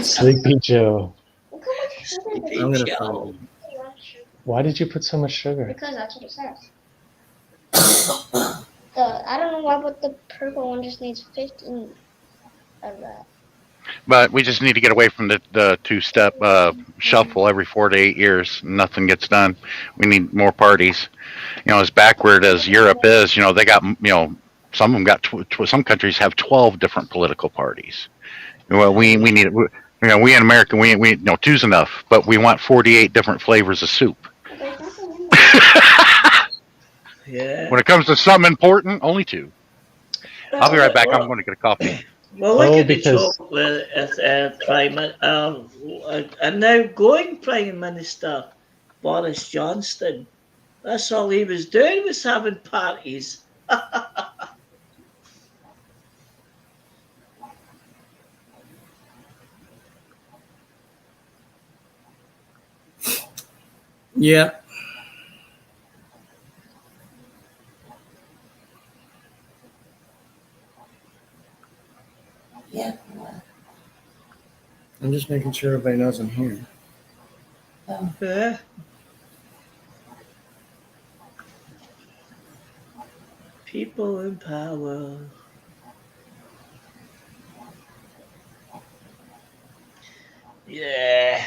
Sleepy Joe. Sleepy I'm gonna Joe. find Why did you put so much sugar? Because that's what it says. I don't know why, but the purple one just needs 15 of that. But we just need to get away from the two-step shuffle every 4 to 8 years. Nothing gets done. We need more parties. As backward as Europe is, they got, some of them got, some countries have 12 different political parties. Well, we need, we in America, we two's enough, but we want 48 different flavors of soup. Yeah. When it comes to something important, only 2. I'll be right back. I'm going to get a coffee. Well, look at the joke with and now going Prime Minister Boris Johnson. That's all he was doing was having parties. Yeah. Yeah. I'm just making sure everybody knows I'm here. Yeah. People in power. Yeah.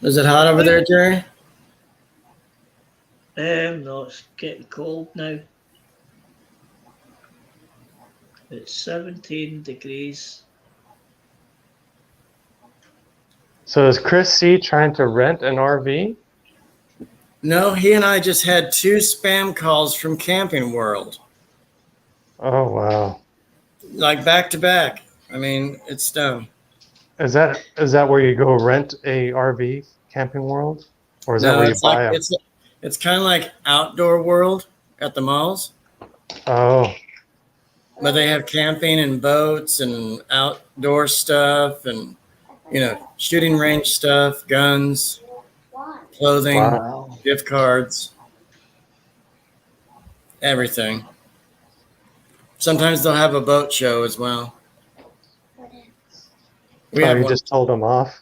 Is it hot over there, Jerry? No, it's getting cold now. It's 17 degrees. So is Chris C trying to rent an RV? No, he and I just had 2 spam calls from Camping World, Oh wow. like back to back. I mean, it's dumb. Is that where you go rent a RV, Camping World, or is that No, where you it's buy like them? it's kind of like Outdoor World at the malls, Oh, but they have camping and boats and outdoor stuff and shooting range stuff, guns, clothing, wow. gift cards, everything. Sometimes they'll have a boat show as well. We Oh, have you one. just told them off.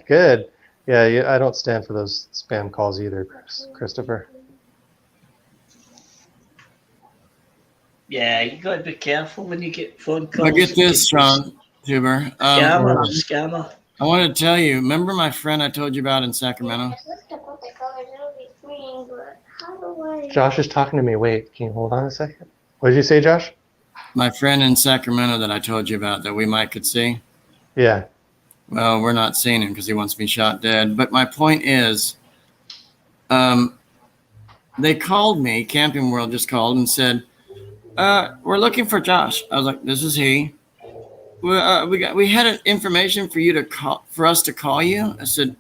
Good. Yeah, I don't stand for those spam calls either, Christopher. Yeah, you gotta be careful when you get phone calls. Now get this, Sean Huber. Scammer. I want to tell you, remember my friend I told you about in Sacramento? Josh is talking to me. Wait, can you hold on a second? What did you say, Josh? My friend in Sacramento that I told you about that we might could see. Yeah. Well, we're not seeing him because he wants to be shot dead. But my point is, they called me, Camping World just called and said, we're looking for Josh. I was like, this is he. We had information for you to call, for us to call you. I said,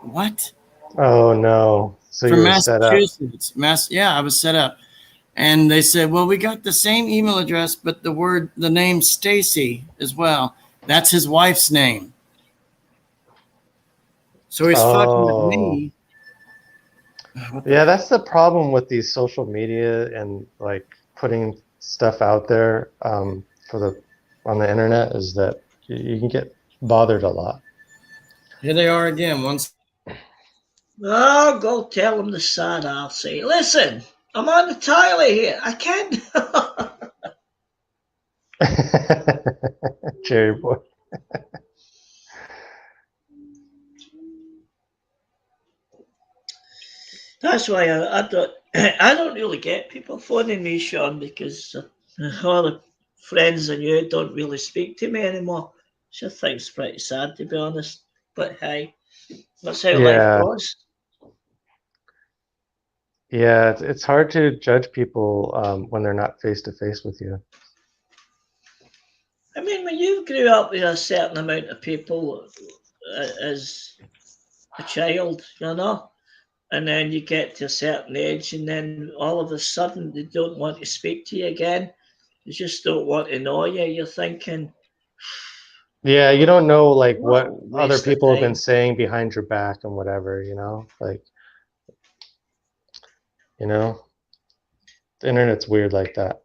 what? Oh no. So From you were set up. Massachusetts. Yeah, I was set up. And they said, well, we got the same email address, but the name Stacy as well. That's his wife's name. So he's fucking with me. Yeah, that's the problem with these social media and like putting stuff out there on the internet is that you can get bothered a lot. Here they are again. Oh, go tell them the sad I'll say. Listen, I'm on the toilet here. I can't. Jerry boy. That's why I don't really get people phoning me, Sean, because all the friends I knew don't really speak to me anymore. Which I think's pretty sad, to be honest. But hey, that's how life goes. Yeah, it's hard to judge people when they're not face to face with you. I mean, you grew up with a certain amount of people as a child, you know, and then you get to a certain age, and then all of a sudden they don't want to speak to you again. They just don't want to know you. You're thinking, Yeah, you don't know like what other waste of people have been time. saying behind your back and whatever, you know? Like, you know, the internet's weird like that.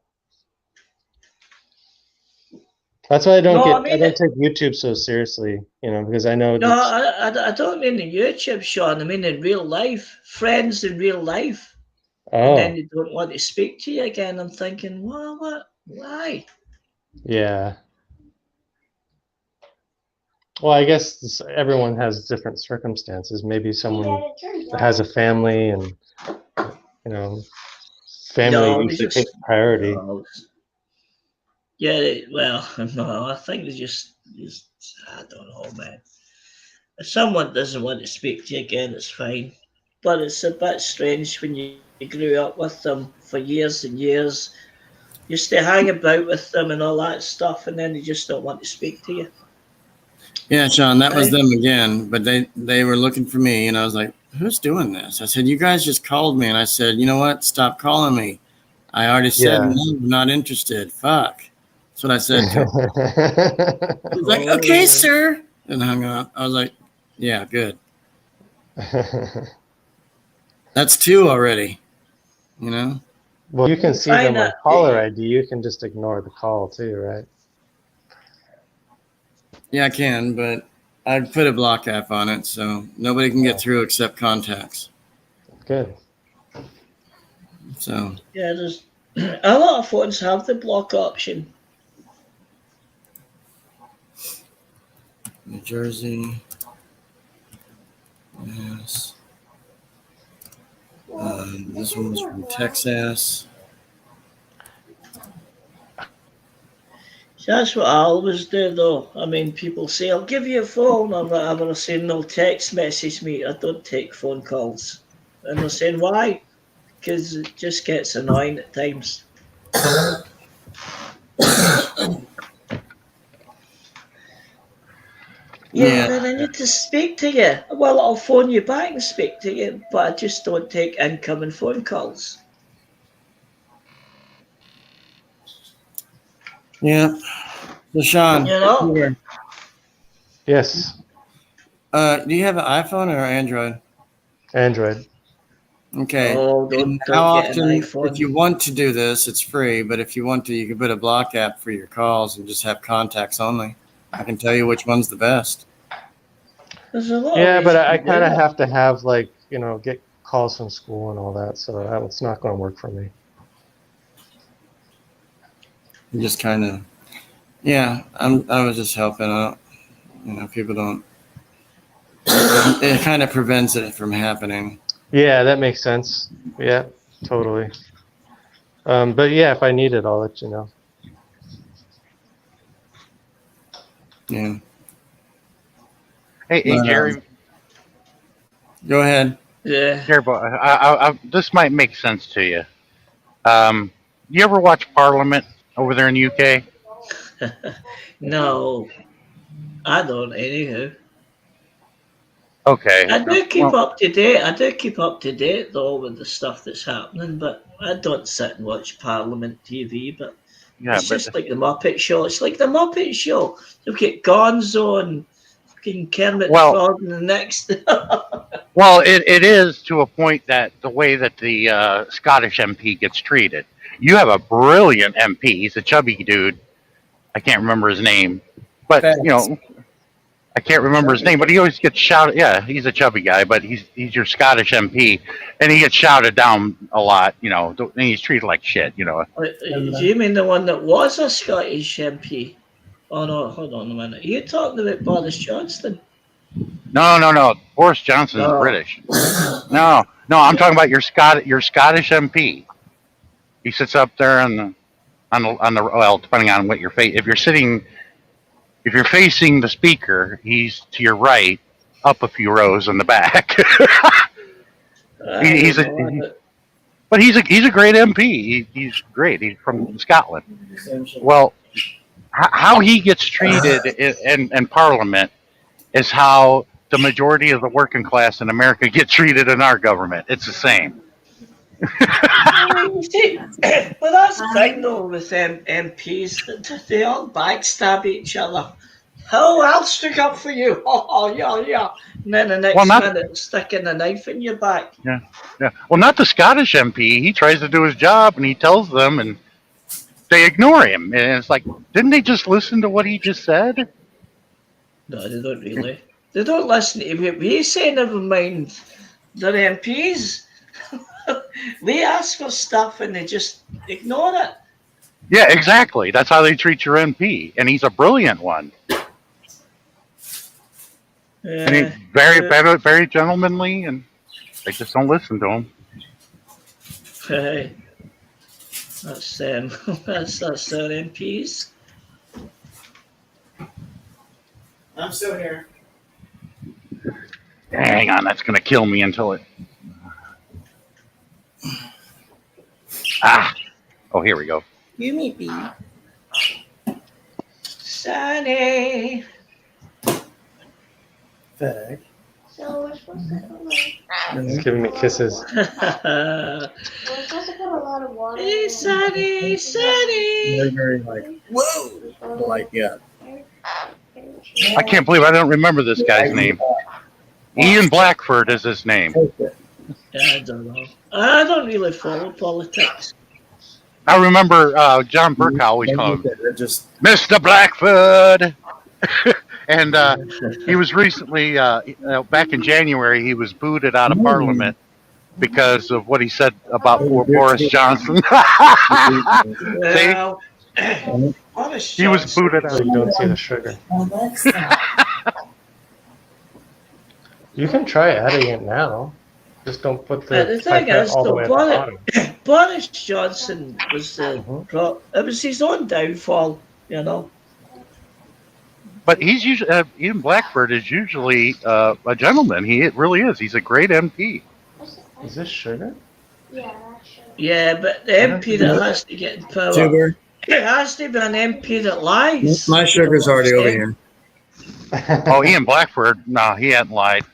That's why I don't No, I I mean don't take YouTube so seriously, you know, because I know no, that. I don't mean in YouTube, Sean. I mean in real life, friends in real life, and then Oh, they don't want to speak to you again. I'm thinking, well, what? Why? yeah. Well, I guess everyone has different circumstances. Maybe someone that has a family and, you know, family No, they usually just takes priority. no. Yeah, well, no, I think they just I don't know, man. If someone doesn't want to speak to you again, it's fine. But it's a bit strange when you grew up with them for years and years, used to hang about with them and all that stuff, and then they just don't want to speak to you. Yeah, Sean, that was Right? them again. But they were looking for me, and I was like, "Who's doing this?" I said, "You guys just called me," and I said, "You know what? Stop calling me. I already said Yeah. no, I'm not interested. Fuck." That's what I said to him. He's like, Oh, "Okay, yeah. sir," and hung up. I was like, "Yeah, good. That's two already." You know? Well, you can see Find them on that caller ID. You can just ignore the call too, right? Yeah, I can, but I put a block app on it, so nobody can get through except contacts. Good. So yeah, there's a lot of phones have the block option. New Jersey. Yes. This one's from Texas. See, that's what I always do, though. I mean, people say, I'll give you a phone or whatever. I say, no, text message me. I don't take phone calls. And they're saying, why? Because it just gets annoying at times. Yeah, then I need to speak to you. Well, I'll phone you back and speak to you, but I just don't take incoming phone calls. Yeah. So Sean, You know? Yes. do you have an iPhone or Android? Android. Okay. Oh, And don't how get an often, iPhone. if you want to do this, it's free, but if you want to, you can put a block app for your calls and just have contacts only. I can tell you which one's the best. There's a lot Yeah, of but ways I you can do kind of that. have to have like, you know, get calls from school and all that, so it's not going to work for me. You just kind of, yeah. I was just helping out. You know, people don't. It kind of prevents it from happening. Yeah, that makes sense. Yeah, totally. But yeah, if I need it, I'll let you know. Yeah. Hey, But, Jerry. Go ahead. Yeah. Jerry, this might make sense to you. You ever watch Parliament over there in the UK? No, I don't, anyhow. Okay. I do keep Well, up to date. I do keep up to date, though, with the stuff that's happening, but I don't sit and watch Parliament TV, but yeah, it's but just like the Muppet Show. It's like the Muppet Show. You get Gonzo and fucking Kermit the Well- Frog and the next. well, it is to a point that the way that the Scottish MP gets treated. You have a brilliant MP. He's a chubby dude. I can't remember his name, but Facts. you know, I can't remember his name. But he always gets shouted. Yeah, he's a chubby guy, but he's your Scottish MP, and he gets shouted down a lot. You know, and he's treated like shit. You know. Do you mean the one that was a Scottish MP? Oh no, hold on a minute. Are you talking about Boris Johnson? No. Boris Johnson's Oh. British. No, I'm talking about your Scottish MP. He sits up there on the well, depending on what you're if you're facing the speaker, he's to your right, up a few rows in the back. He's but he's a great MP. He's great. He's from Scotland. Well, how he gets treated in Parliament is how the majority of the working class in America get treated in our government. It's the same. You see, well, that's the thing though with MPs, that they all backstab each other. Oh, I'll stick up for you. Oh, yeah. And then the next minute, sticking a knife in your back. Yeah. Well, not the Scottish MP. He tries to do his job and he tells them, and they ignore him. And it's like, didn't they just listen to what he just said? No, they don't really. They don't listen to him. We say never mind their MPs. We ask for stuff and they just ignore it. Yeah, exactly. That's how they treat your MP, and he's a brilliant one. And he's very gentlemanly, and they just don't listen to him. Hey, that's them. That's their MPs. I'm still here. Hang on, that's gonna kill me until it. Oh, here we go. You meet me. Sunny. Fag. So we're supposed to put like, He's giving me kisses. we're supposed to put a lot of water. Hey, Sunny. They're very like, whoa! Like, yeah. I can't believe I don't remember this guy's name. Ian Blackford is his name. I don't know. I don't really follow politics. I remember John Burke always called him Just Mr. Blackford. And he was recently, back in January, he was booted out of Parliament because of what he said about Boris Johnson. See? Well, Boris He was Johnson. booted out. So you don't see the sugar. Oh, that's not. You can try adding it now. Just don't put The the thing pipette is, all the though, way at the bottom. Boris Johnson was the it was his own downfall, you know. But he's usually Ian Blackford is usually a gentleman. He really is. He's a great MP. Is this sugar? Yeah, that's true. Yeah, but the MP that has to get in power, sugar. it has to be an MP that lies. My sugar's already over here. Oh, Ian Blackford? No, he hadn't lied.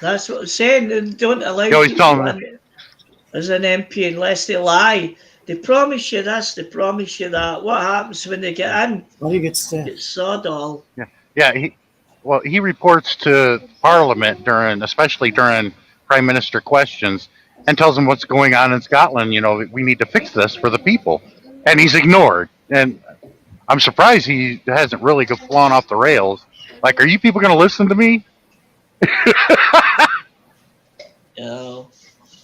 That's what I'm saying. They don't allow He always people tell me. in as an MP unless they lie. They promise you this, they promise you that. What happens when they get in? How do you get stabbed? It's sod all. Yeah, he reports to Parliament especially during Prime Minister questions, and tells them what's going on in Scotland. You know, we need to fix this for the people, and he's ignored. And I'm surprised he hasn't really flown off the rails. Like, are you people going to listen to me? You know,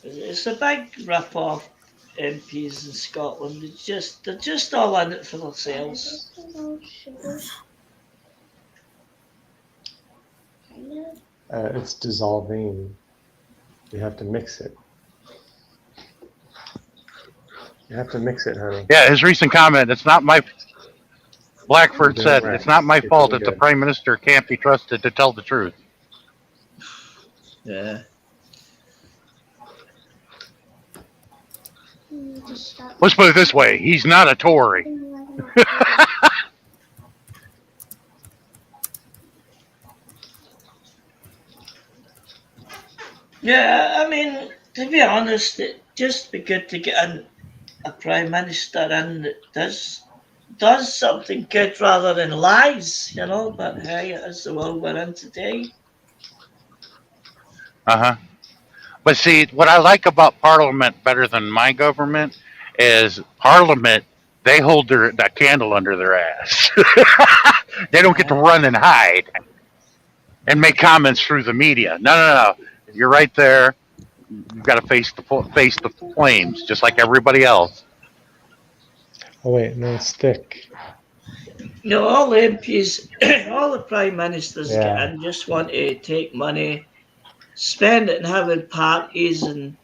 it's a big rip off. MPs in Scotland, they're just all in it for themselves. It's dissolving. You have to mix it. You have to mix it, honey. Yeah, his recent comment, it's not my... Blackford Doing said, right. it's not my You're fault doing that the good. Prime Minister can't be trusted to tell the truth. Yeah. Let's put it this way, he's not a Tory. Yeah, I mean, to be honest, it'd just be good to get a Prime Minister in that does something good rather than lies, you know, but hey, it is the world we're in today. Uh-huh. But see, what I like about Parliament better than my government is Parliament, they hold that candle under their ass. They don't get to run and hide and make comments through the media. No. You're right there. You've got to face the flames, just like everybody else. Oh wait, no, it's thick. You know, all the MPs, all the Prime Ministers Yeah. get in just want to take money, spend it and having parties and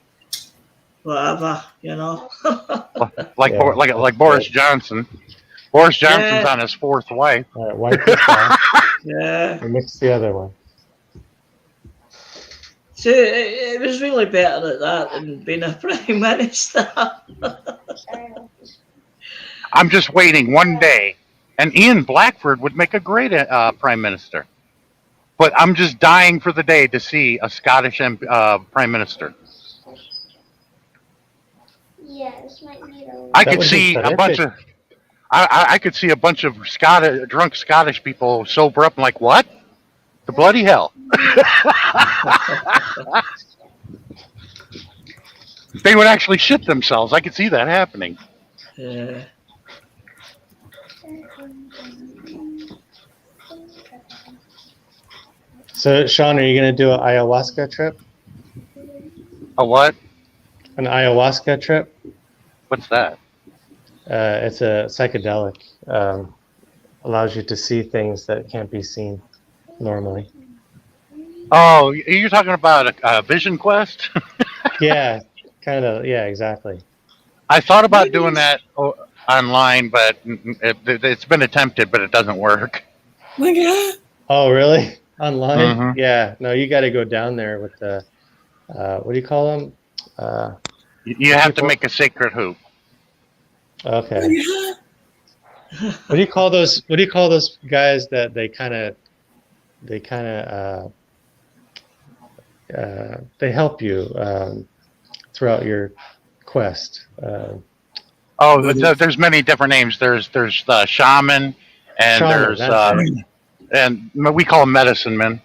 whatever, you know. Like Yeah. like Boris Johnson. Boris Johnson's Yeah. on his fourth wife. All right, wipe this off Yeah. and mix the other one. So it was really better at that than being a Prime Minister. I'm just waiting one day And Ian Blackford would make a great prime minister. But I'm just dying for the day to see a Scottish prime minister. Yeah, this might need a. I That could would be see a bunch terrific. of, I could see a bunch of drunk Scottish people sober up and like, what? The bloody hell. They would actually shit themselves. I could see that happening. Yeah. So, Sean, are you going to do an ayahuasca trip? A what? An ayahuasca trip? What's that? It's a psychedelic. Allows you to see things that can't be seen normally. Oh, you're talking about a Vision Quest? Yeah, kind of. Yeah, exactly. I thought about doing that online, but it's been attempted, but it doesn't work. Look at that. Oh, really? Online? Mhm. Yeah. No, you got to go down there with the, what do you call them? You have to make a sacred hoop. Okay. What do you call those? What do you call those guys that they help you throughout your quest? Oh, there's many different names. There's the shaman, and Shaman, there's that's right. and we call them medicine men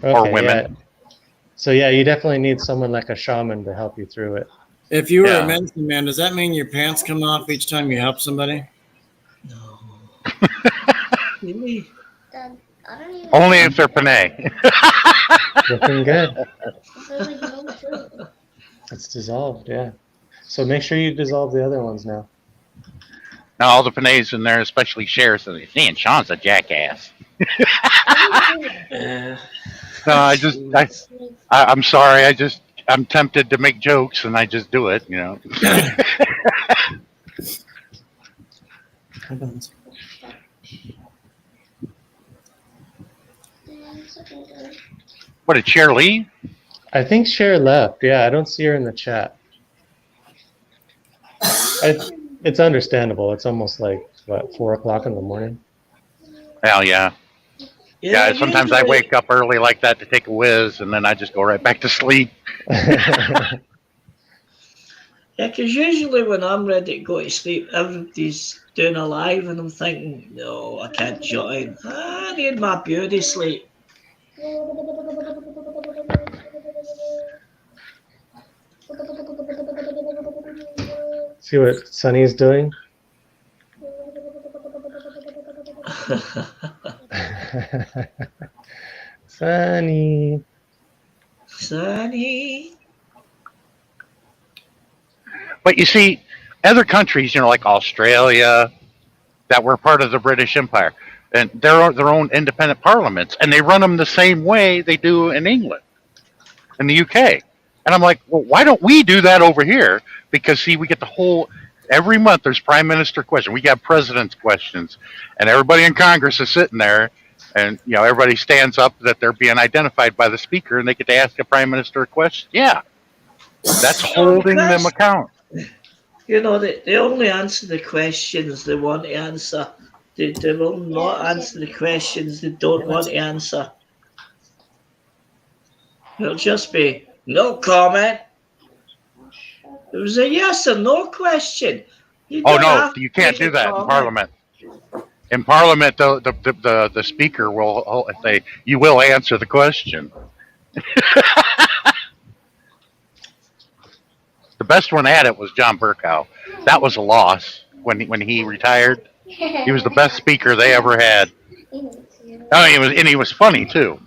or Okay, women. yeah. So yeah, you definitely need someone like a shaman to help you through it. If you were Yeah. a medicine man, does that mean your pants come off each time you help somebody? No. Really? Dad, I don't even. Only if they're Panay. Looking good. There's like no food. It's dissolved, yeah. So make sure you dissolve the other ones now. Now all the Panays in there, especially Cher, says, "Man, Sean's a jackass." Yeah. No, I'm sorry. I'm tempted to make jokes, and I just do it. You know. What did Cher leave? I think Cher left. Yeah, I don't see her in the chat. It's understandable. It's almost like, what, 4 o'clock in the morning? Hell yeah. Yeah, sometimes I usually- wake up early like that to take a whiz, and then I just go right back to sleep. Yeah, because usually when I'm ready to go to sleep, everybody's doing a live, and I'm thinking, no, I can't join. I need my beauty sleep. See what Sunny's doing? Sunny. Sunny. But you see, other countries, like Australia, that were part of the British Empire, and they're their own independent parliaments, and they run them the same way they do in England, in the UK. And I'm like, well, why don't we do that over here? Because see, we get every month there's prime minister question. We got president's questions, and everybody in Congress is sitting there, and everybody stands up that they're being identified by the speaker, and they get to ask a prime minister a question. Yeah, that's holding them account. They only answer the questions they want to answer. They will not answer the questions they don't want to answer. It'll just be no comment. It was a yes or no question. Oh no, you can't do that in Parliament. In Parliament, the speaker will you will answer the question. The best one at it was John Bercow. That was a loss when he retired. He was the best speaker they ever had. He was funny too.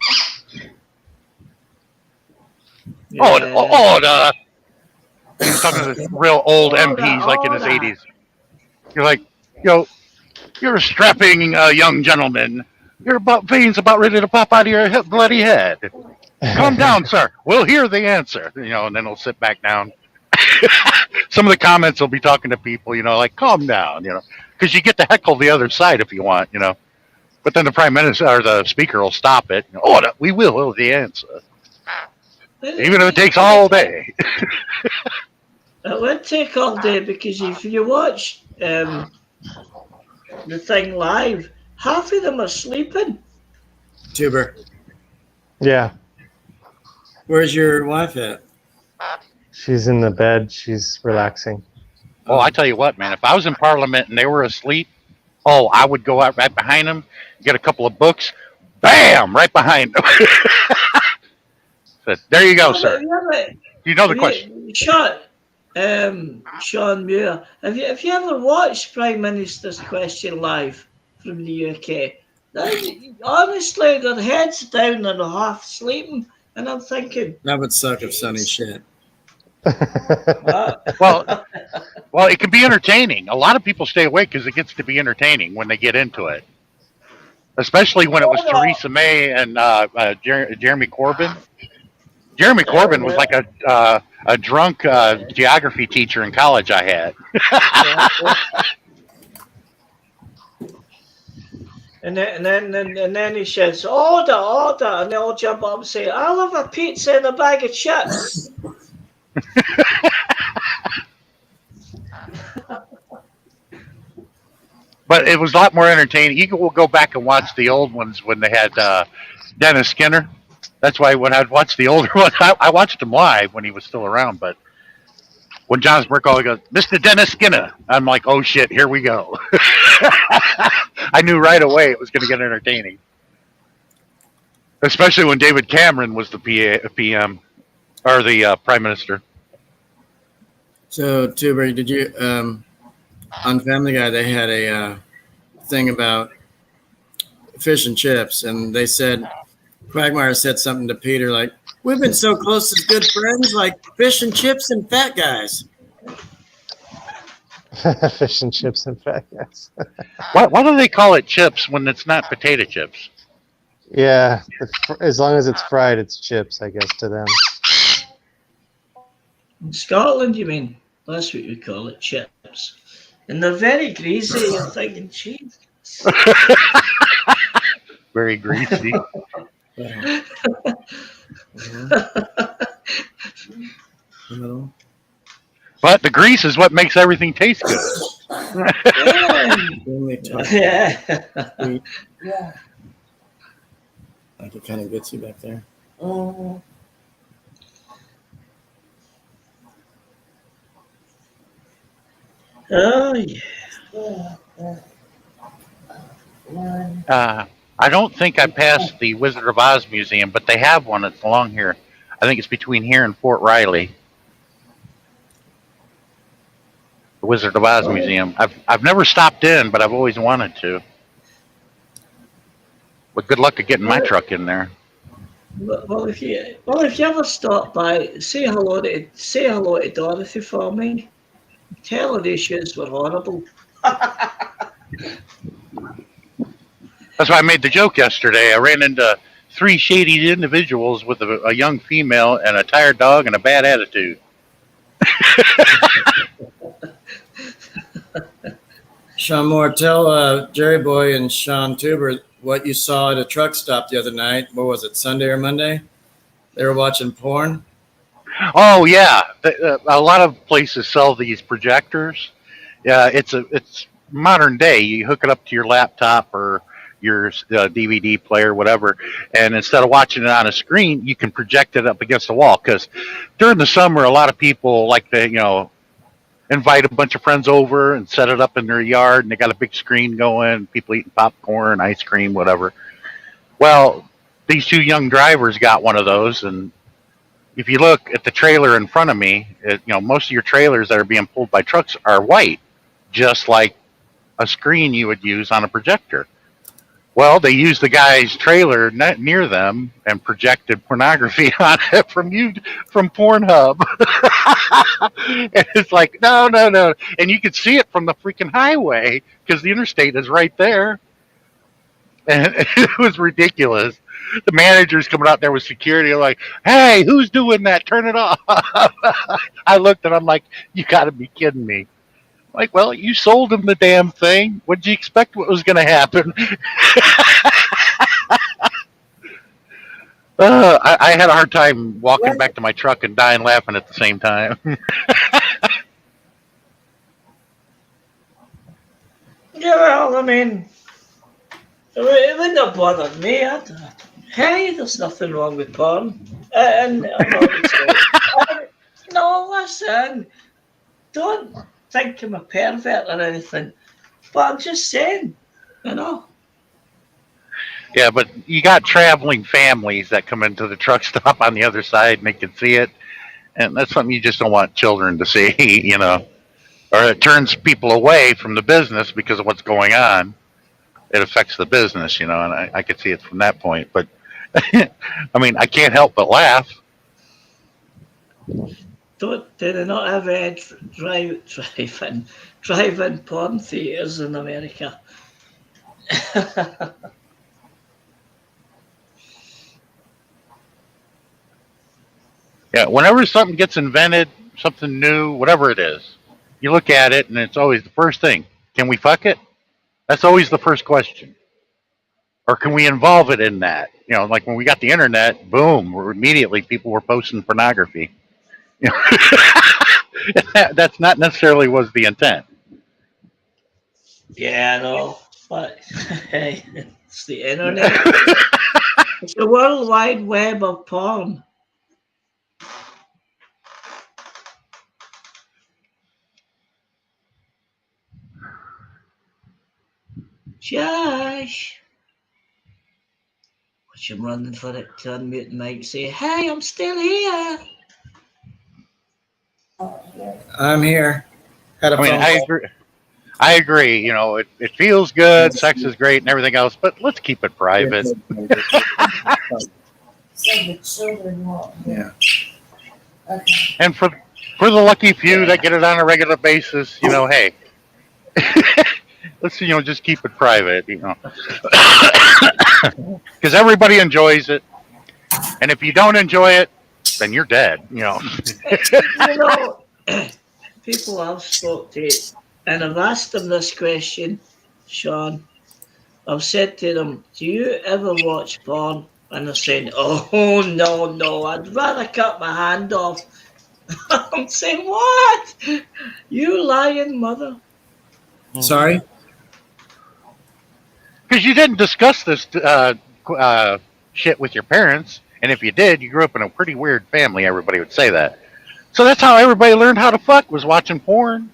Yeah. He was talking to the real old MPs like in his 80s. You're like, you're a strapping young gentleman. Your veins about ready to pop out of your bloody head. Calm down, sir. We'll hear the answer. And then he'll sit back down. Some of the comments will be talking to people, like, calm down, because you get to heckle the other side if you want, But then the prime minister or the speaker will stop it. We will know the answer. Even if it takes all day. It would take all day because if you watch the thing live, half of them are sleeping. Tuber, Yeah, where's your wife at? she's in the bed. She's relaxing. Oh, I tell you what, man. If I was in Parliament and they were asleep, oh, I would go out right behind them, get a couple of books, bam, right behind them. So, there you go, sir. You know the question. Sean Muir, have you ever watched Prime Minister's Question live from the UK? Honestly, their heads down and half sleeping, and I'm thinking, That would suck if Sonny shit. Well, it can be entertaining. A lot of people stay awake because it gets to be entertaining when they get into it. Especially when it was Theresa May and Jeremy Corbyn. Jeremy Corbyn was like a drunk geography teacher in college I had. and then he says, order, and they all jump up and say, I'll have a pizza and a bag of chips. But it was a lot more entertaining. You can go back and watch the old ones when they had Dennis Skinner. That's why when I'd watch the older ones, I watched him live when he was still around. But when John Smirko goes, Mr. Dennis Skinner, I'm like, oh shit, here we go. I knew right away it was going to get entertaining. Especially when David Cameron was the PM or the Prime Minister. So, Tuber, did you on Family Guy? They had a thing about fish and chips, and they said Quagmire said something to Peter like, "We've been so close as good friends, like fish and chips and fat guys." Fish and chips and fat guys. Why do they call it chips when it's not potato chips? Yeah, as long as it's fried, it's chips, I guess, to them. In Scotland, you mean? That's what we call it, chips. And they're very greasy. You're thinking, jeez. Very greasy. But the grease is what makes everything taste good. Yeah. Yeah. Like it kind of gets you back there. Mm. Oh, yeah. I don't think I passed the Wizard of Oz Museum, but they have one that's along here. I think it's between here and Fort Riley. The Wizard of Oz Museum. I've never stopped in, but I've always wanted to. But good luck at getting my truck in there. Well, if you ever stop by, say hello to Dorothy for me. Tell her the issues were horrible. That's why I made the joke yesterday. I ran into 3 shady individuals with a young female and a tired dog and a bad attitude. Sean Moore, tell Jerry Boy and Sean Tuber what you saw at a truck stop the other night. What was it, Sunday or Monday? They were watching porn. Oh yeah, a lot of places sell these projectors. Yeah, it's modern day. You hook it up to your laptop or your DVD player, whatever, and instead of watching it on a screen, you can project it up against the wall. Because during the summer, a lot of people like to, invite a bunch of friends over and set it up in their yard, and they got a big screen going, people eating popcorn, ice cream, whatever. Well, these 2 young drivers got one of those, and if you look at the trailer in front of me, most of your trailers that are being pulled by trucks are white, just like a screen you would use on a projector. Well, they used the guy's trailer near them and projected pornography on it from Pornhub. And it's like, no. And you could see it from the freaking highway because the interstate is right there. And it was ridiculous. The manager's coming out there with security like, hey, who's doing that? Turn it off. I looked and I'm like, you got to be kidding me. Like, well, you sold him the damn thing. What did you expect what was going to happen? I had a hard time walking back to my truck and dying laughing at the same time. Yeah, well, I mean, it wouldn't have bothered me. Hey, there's nothing wrong with porn. And obviously, no, listen, don't think I'm a pervert or anything. But I'm just saying, you know. Yeah, but you got traveling families that come into the truck stop on the other side and they can see it. And that's something you just don't want children to see, you know. Or it turns people away from the business because of what's going on. It affects the business, you know, and I could see it from that point. But, I mean, I can't help but laugh. Do they not have drive-in porn theaters in America? Yeah, whenever something gets invented, something new, whatever it is, you look at it and it's always the first thing. Can we fuck it? That's always the first question. Or can we involve it in that? You know, like when we got the internet, boom, immediately people were posting pornography. You know? That's not necessarily was the intent. Yeah, I know. But hey, it's the internet. It's the World Wide Web of porn. Josh. Watch him running for it to unmute the mic, say, hey, I'm still here. I'm here. Had a I mean, phone I call. agree. I agree. You know, it feels good, sex is great, and everything else, but let's keep it private. So the children won't. Yeah. Okay. And for the lucky few that get it on a regular basis, you know, hey, let's just keep it private, you know, because everybody enjoys it, and if you don't enjoy it, then you're dead, you know. You know, people I've spoke to, and I've asked them this question, Sean. I've said to them, do you ever watch porn? And they're saying, oh, no, I'd rather cut my hand off. I'm saying, what? You lying mother. Sorry? Because you didn't discuss this shit with your parents, and if you did, you grew up in a pretty weird family. Everybody would say that. So that's how everybody learned how to fuck, was watching porn.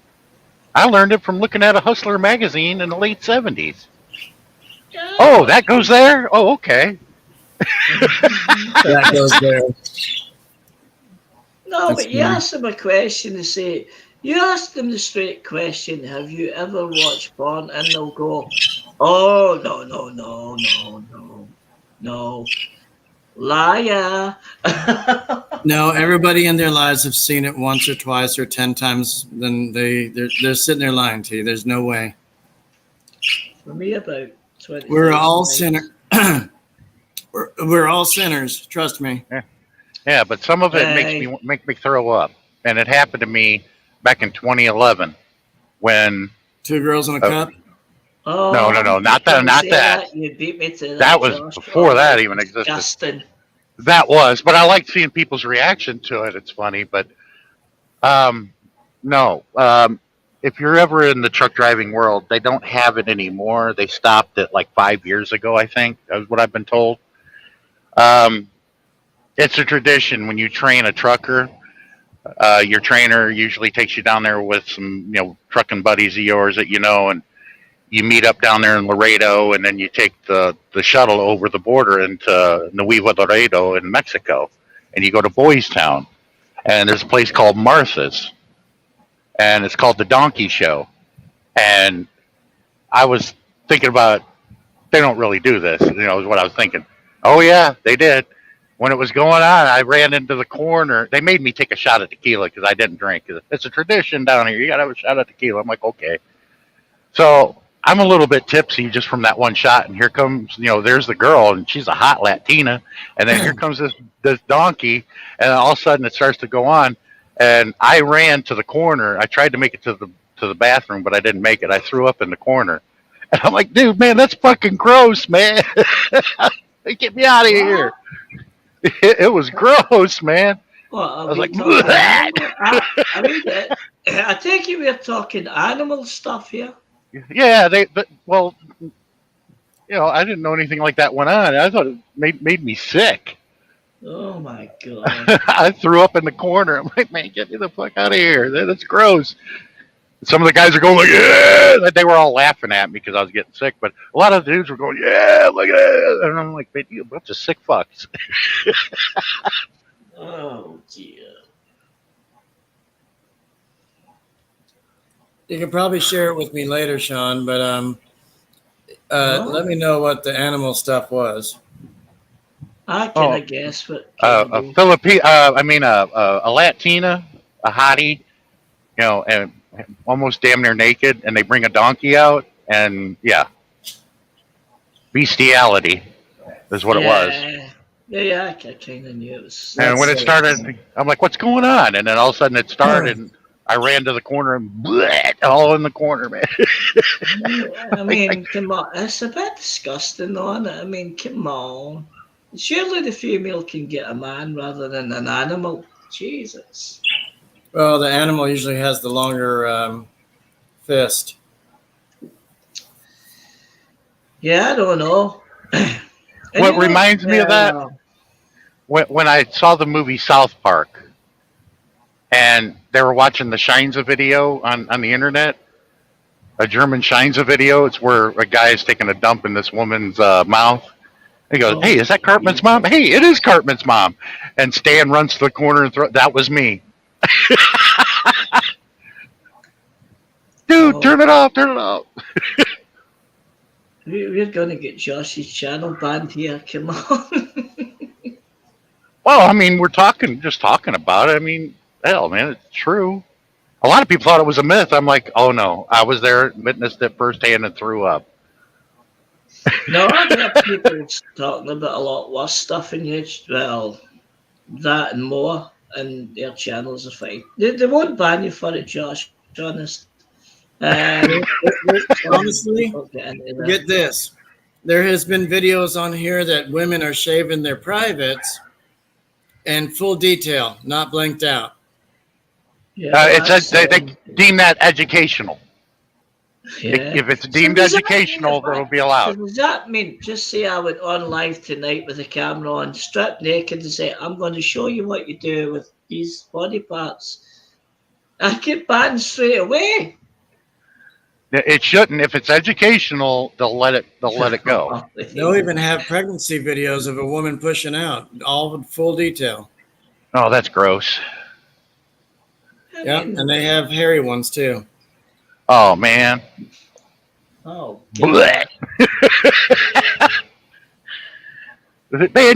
I learned it from looking at a Hustler magazine in the late 70s. Oh, that goes there? Oh, okay. That goes there. No, That's but you funny. ask them a question and say, you ask them the straight question, have you ever watched porn? And they'll go, oh, no. Liar. No, everybody in their lives have seen it once or twice or 10 times. Then they're sitting there lying to you. There's no way. For me, about 20. We're all sinners. We're all sinners. Trust me. Yeah, but some of it make me throw up, and it happened to me back in 2011 when 2 girls in a cup. Oh, no, not that. You beat me to that. That was Josh. before that even existed. Disgusting. That was, but I like seeing people's reaction to it. It's funny, but no. If you're ever in the truck driving world, they don't have it anymore. They stopped it like 5 years ago, I think. That's what I've been told. It's a tradition when you train a trucker. Your trainer usually takes you down there with some, trucking buddies of yours that you know, and you meet up down there in Laredo, and then you take the shuttle over the border into Nuevo Laredo in Mexico, and you go to Boys Town, and there's a place called Martha's, and it's called the Donkey Show. And I was thinking about, they don't really do this, is what I was thinking. Oh yeah, they did. When it was going on, I ran into the corner. They made me take a shot of tequila because I didn't drink. It's a tradition down here. You got to have a shot of tequila. I'm like, okay. So I'm a little bit tipsy just from that one shot, and here comes, there's the girl, and she's a hot Latina, and then here comes this donkey, and all of a sudden it starts to go on, and I ran to the corner. I tried to make it to the bathroom, but I didn't make it. I threw up in the corner, and I'm like, dude, man, that's fucking gross, man. Get me out of here. It was gross, man. Well, I was like, I take it we're talking animal stuff here. Yeah, well, I didn't know anything like that went on. I thought it made me sick. Oh my God. I threw up in the corner. I'm like, man, get me the fuck out of here. That's gross. Some of the guys are going like, yeah. They were all laughing at me because I was getting sick, but a lot of the dudes were going, yeah, look at it. And I'm like, man, you a bunch of sick fucks. Oh dear. You can probably share it with me later, Sean, but let me know what the animal stuff was. I can guess what. A Filipino, a Latina, a hottie, and almost damn near naked, and they bring a donkey out, and yeah, bestiality is what it was. Yeah, I kind of knew it was. And when it started, I'm like, what's going on? And then all of a sudden it started, and I ran to the corner and bleh, all in the corner, man. I mean, come on, it's a bit disgusting, though, isn't it? I mean, come on. Surely the female can get a man rather than an animal. Jesus. Well, the animal usually has the longer fist. Yeah, I don't know. What reminds me of that? When I saw the movie South Park, and they were watching the Shines video on the internet, a German Shines video. It's where a guy is taking a dump in this woman's mouth. He goes, hey, is that Cartman's mom? Hey, it is Cartman's mom. And Stan runs to the corner and that was me. Dude, turn it off, turn it off. We're going to get Josh's channel banned here. Come on. Well, I mean, we're just talking about it. I mean, hell, man, it's true. A lot of people thought it was a myth. I'm like, oh no, I was there, witnessed it firsthand, and threw up. No, I get people talking about a lot worse stuff in YouTube. Well, that and more, and their channels are fine. They won't ban you for it, Josh. Honest. Honestly, get this. There has been videos on here that women are shaving their privates and full detail, not blanked out. Yeah, they deem that educational. Yeah. If it's deemed educational, it'll be allowed. So does that mean, just say I went on live tonight with the camera on, stripped naked, and say, I'm going to show you what you do with these body parts? I get banned straight away. It shouldn't. If it's educational, they'll let it go. They'll even have pregnancy videos of a woman pushing out, all with full detail. Oh, that's gross. Yeah, and they have hairy ones too. Oh man. Oh. Man,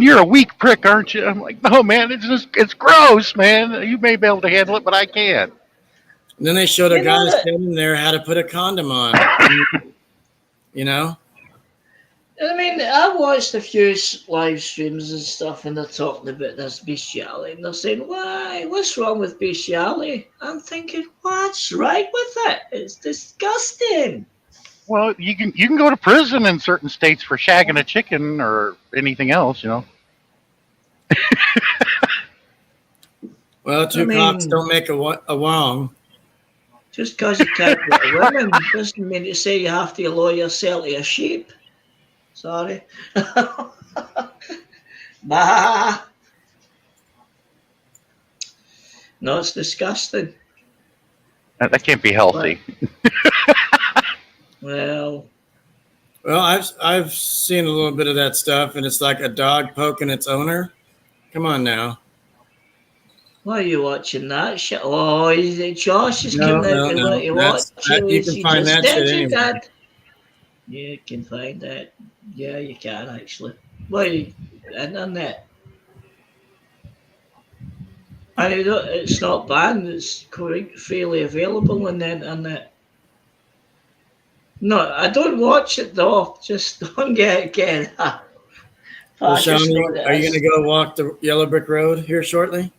you're a weak prick, aren't you? I'm like, no, man, it's gross, man. You may be able to handle it, but I can't. And then they showed a guy standing there how to put a condom on. You know? I mean, I watched a few live streams and stuff, and they're talking about this bestiality, and they're saying, why? What's wrong with bestiality? I'm thinking, what's right with it? It's disgusting. Well, you can go to prison in certain states for shagging a chicken or anything else, you know. Well, two cocks don't make a wrong. Just because you can't get a woman doesn't mean to say you have to allow yourself to a sheep. Sorry. Bah. No, it's disgusting. That can't be healthy. Well, I've seen a little bit of that stuff, and it's like a dog poking its owner. Come on now. Why are you watching that shit? Oh, is it Josh is coming out and what you watch? You can find that shit anywhere. You can find that. Yeah, you can actually. Why? Internet. And it's not banned. It's freely available on the internet. No, I don't watch it though. Just don't get that. Well, Sean, are you going to go walk the Yellow Brick Road here shortly?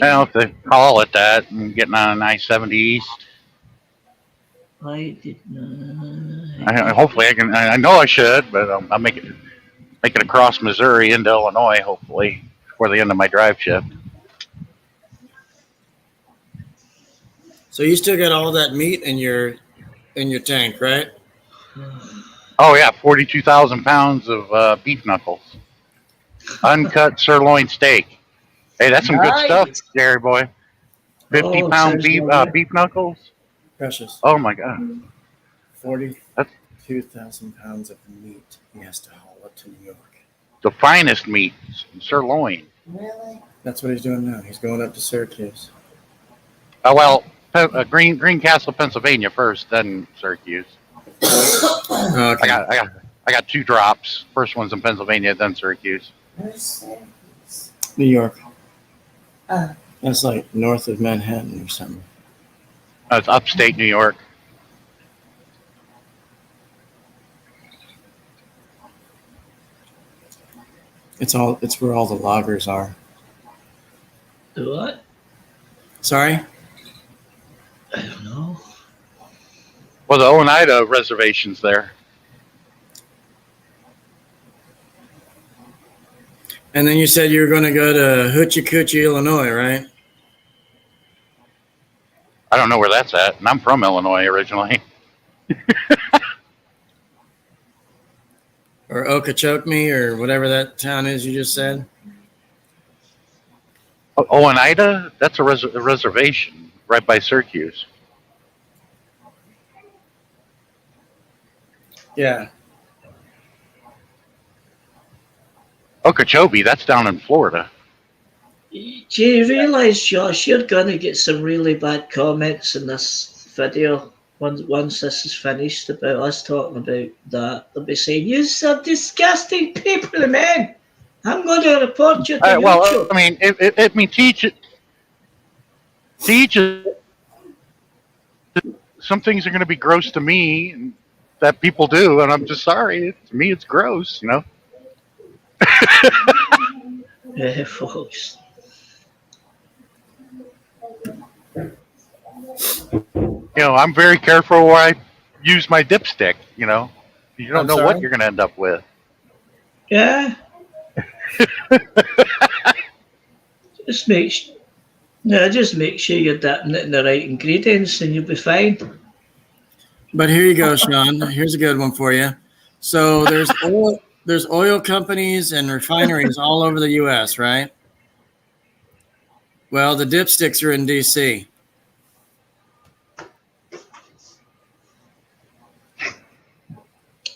Well, if they call it that, I'm getting on I-70 East. I did not. Hopefully I can. I know I should, but I'll make it across Missouri into Illinois, hopefully, before the end of my drive shift. So you still got all that meat in your in your tank, right? Oh yeah, 42,000 pounds of beef knuckles, uncut sirloin steak. Hey, that's some good stuff, Nice. Jerry boy. 50-pound sounds beef lovely. beef knuckles. Precious. Oh my god. 42,000 pounds of meat he has to haul up to New York. The finest meat, sirloin. Really? That's what he's doing now. He's going up to Syracuse. Well, Greencastle, Pennsylvania first, then Syracuse. Okay. I got 2 drops. First one's in Pennsylvania, then Syracuse. Where's Syracuse? New York. Oh. That's like north of Manhattan or something. It's upstate New York. It's where all the loggers are. Do what? Sorry? I don't know. Well, the Oneida reservation's there. And then you said you were going to go to Hoochie Coochie, Illinois, right? I don't know where that's at, and I'm from Illinois originally. Or Okeechobee, or whatever that town is you just said. Oneida? That's a reservation right by Syracuse. Yeah. Okeechobee, that's down in Florida. Do you realise, Josh, you're going to get some really bad comments in this video once this is finished about us talking about that. They'll be saying, "You some disgusting people, man. I'm going to report you to YouTube." Well, I mean, teach it. Some things are going to be gross to me and that people do, and I'm just sorry. To me, it's gross, you know. Yeah, folks. You know, I'm very careful where I use my dipstick. You know, you don't I'm know sorry? what you're going to end up with. Yeah. Just make sure you're dipping it in the right ingredients and you'll be fine. But here you go, Sean. Here's a good one for you. So there's oil companies and refineries all over the U.S., right? Well, the dipsticks are in D.C.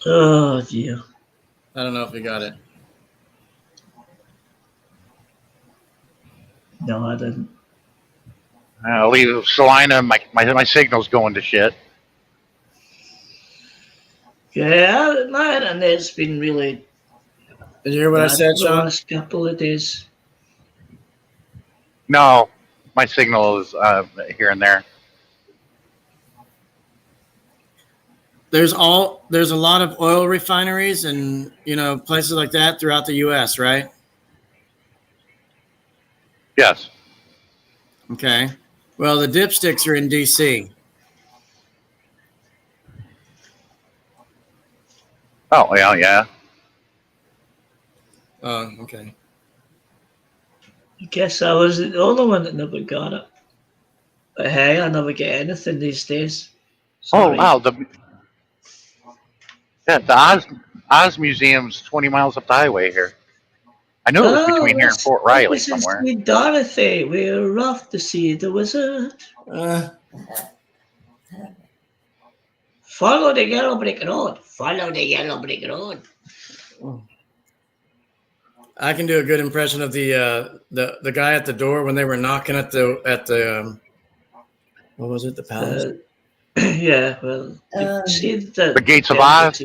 Oh, dear. I don't know if you got it. No, I didn't. I'll leave Salina. My signal's going to shit. Yeah, my internet's been really Did you hear what I bad said, for the Sean? last couple of days. No, my signal is here and there. There's a lot of oil refineries and places like that throughout the U.S., right? Yes. Okay. Well, the dipsticks are in D.C. Oh, yeah. Oh, okay. I guess I was the only one that never got it. But hey, I never get anything these days. Sorry. Oh, wow. The Oz Museum's 20 miles up the highway here. I knew it was between here and Fort Riley somewhere. See Dorothy. We're off to see the wizard. Follow the yellow brick road. Follow the yellow brick road. I can do a good impression of the guy at the door when they were knocking at the what was it, the palace? Yeah, well, you see the Gates of Oz.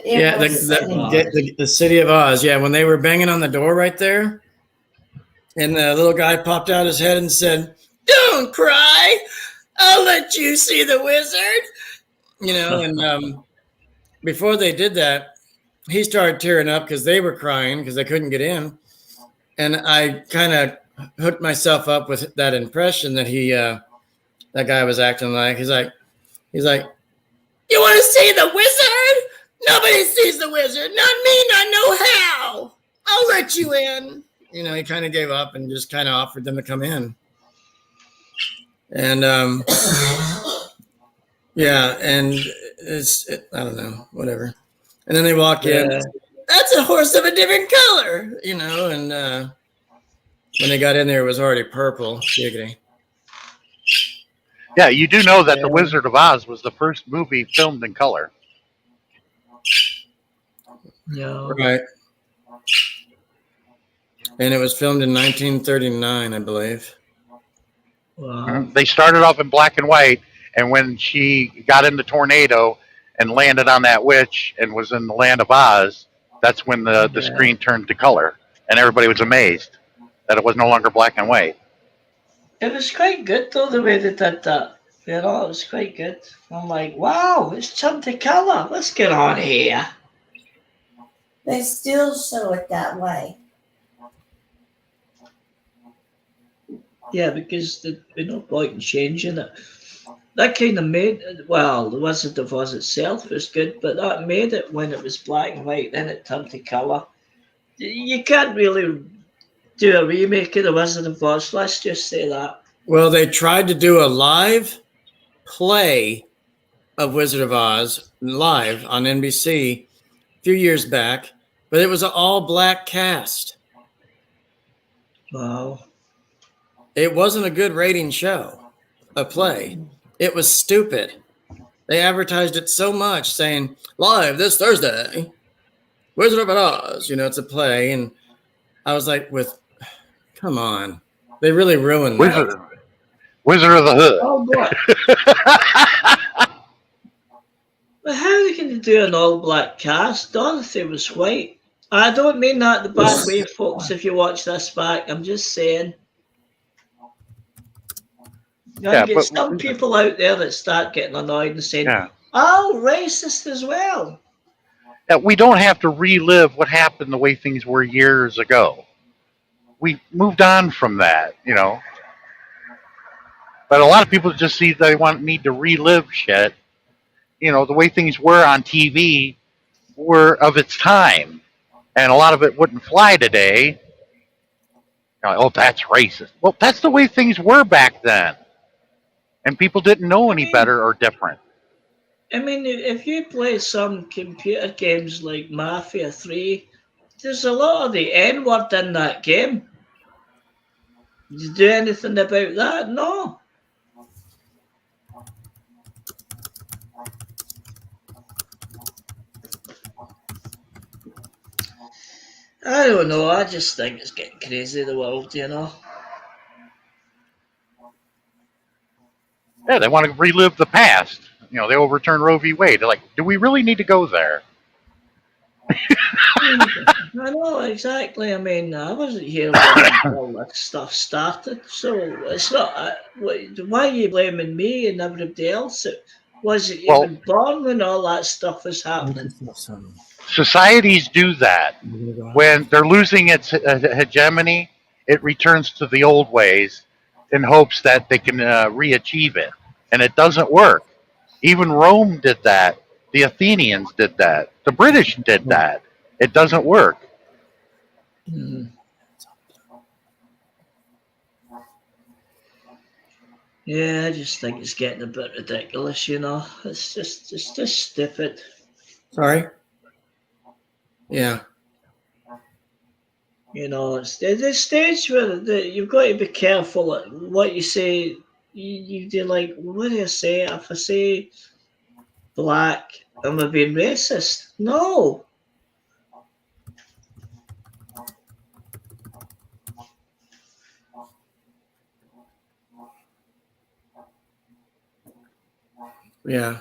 Yeah, the City of Oz. Yeah, when they were banging on the door right there, and the little guy popped out his head and said, "Don't cry, I'll let you see the wizard." And before they did that, he started tearing up because they were crying because they couldn't get in, and I kind of hooked myself up with that impression that that guy was acting like. He's like, "You want to see the wizard? Nobody sees the wizard. Not me, not no how. I'll let you in." He kind of gave up and just kind of offered them to come in. And Yeah, and I don't know, whatever. And then they walk in. Yeah. That's a horse of a different color, and when they got in there, it was already purple. Giggity. Yeah, you do know that The Yeah. Wizard of Oz was the first movie filmed in color. No. Right. And it was filmed in 1939, I believe. Wow. They started off in black and white, and when she got in the tornado and landed on that witch and was in the land of Oz, that's when the Yeah. screen turned to color, and everybody was amazed that it was no longer black and white. It was quite good though the way they did that. It was quite good. I'm like, wow, it's turned to colour. What's going on here? They still show it that way. Yeah, because there's no point in changing it. That kind of made well, the Wizard of Oz itself was good, but that made it when it was black and white, then it turned to colour. You can't really do a remake of the Wizard of Oz, let's just say that. Well, they tried to do a live play of Wizard of Oz live on NBC a few years back, but it was an all black cast. Wow. It wasn't a good rating show, a play. It was stupid. They advertised it so much, saying, live this Thursday, Wizard of Oz. It's a play. And I was like, come on. They really ruined that. Wizard of the Hood. Oh boy. But how can you do an all black cast? Dorothy was white. I don't mean that the bad way, folks, if you watch this back. I'm just saying. You get some people out there that start getting annoyed and saying, oh, racist as well. Yeah, we don't have to relive what happened the way things were years ago. We moved on from that, But a lot of people just see they need to relive shit. The way things were on TV were of its time. And a lot of it wouldn't fly today. Oh, that's racist. Well, that's the way things were back then. And people didn't know any better or different. I mean, if you play some computer games like Mafia 3, there's a lot of the N-word in that game. Did you do anything about that? No. I don't know. I just think it's getting crazy, the world, Yeah, they want to relive the past. They overturn Roe v. Wade. They're like, do we really need to go there? I know, exactly. I mean, I wasn't here when all that stuff started, so it's not. Why are you blaming me and everybody else? Wasn't even born when all that stuff was happening. Societies do that. When they're losing its hegemony, it returns to the old ways in hopes that they can re-achieve it. And it doesn't work. Even Rome did that. The Athenians did that. The British did that. It doesn't work. Mm. Yeah, I just think it's getting a bit ridiculous, It's just stupid. Sorry? Yeah. It's the stage where you've got to be careful at what you say. You do like, what do I say? If I say black, am I being racist? No. Yeah.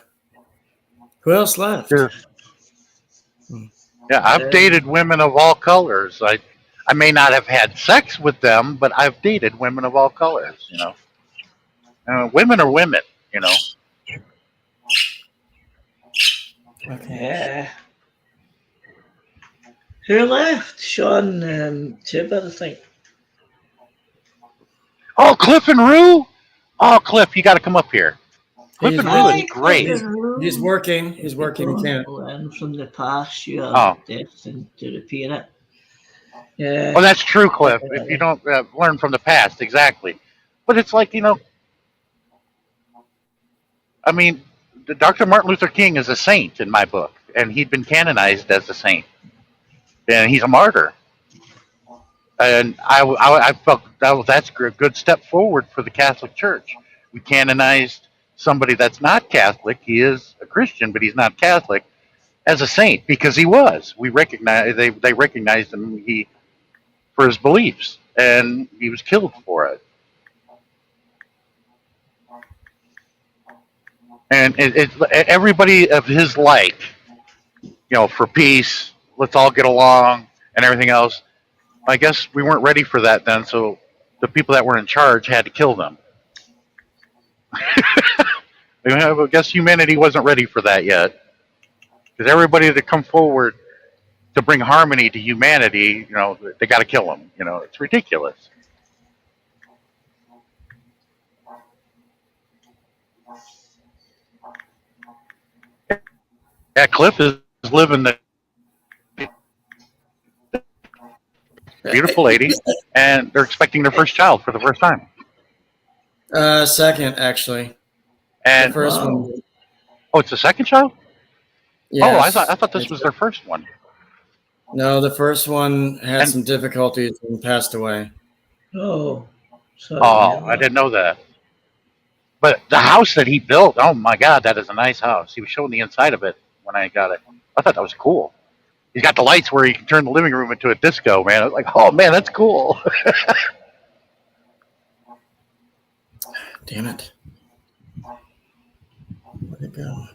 Who else left? Yeah, I've dated women of all colors. I may not have had sex with them, but I've dated women of all colors, women are women, Okay. Yeah. Who left? Sean Tibbet, I think. Oh, Cliff and Rue? Oh, Cliff, you got to come up here. Cliff and Rue is great. He's working. He's working. He can't. And from the past, you are destined to repeat it. Yeah. Well, that's true, Cliff. If you don't learn from the past, exactly. But it's like, I mean, Dr. Martin Luther King is a saint in my book, and he'd been canonized as a saint, and he's a martyr. And I felt that's a good step forward for the Catholic Church. We canonized somebody that's not Catholic. He is a Christian, but he's not Catholic, as a saint because he was. We recognize they recognized him for his beliefs, and he was killed for it. And everybody of his like, for peace, let's all get along, and everything else. I guess we weren't ready for that then, so the people that were in charge had to kill them. I guess humanity wasn't ready for that yet. Because everybody that come forward to bring harmony to humanity, they got to kill them. It's ridiculous. Yeah, Cliff is living the beautiful lady, and they're expecting their first child for the first time. Second, actually. And the first one. Oh, it's the second child? Yes. Oh, I thought this was their first one. No, the first one had some difficulties and passed away. Oh. Sorry. Oh, I didn't know that. But the house that he built, oh my God, that is a nice house. He was showing the inside of it when I got it. I thought that was cool. He's got the lights where you can turn the living room into a disco, man. I was like, oh man, that's cool. Damn it. Where'd it go?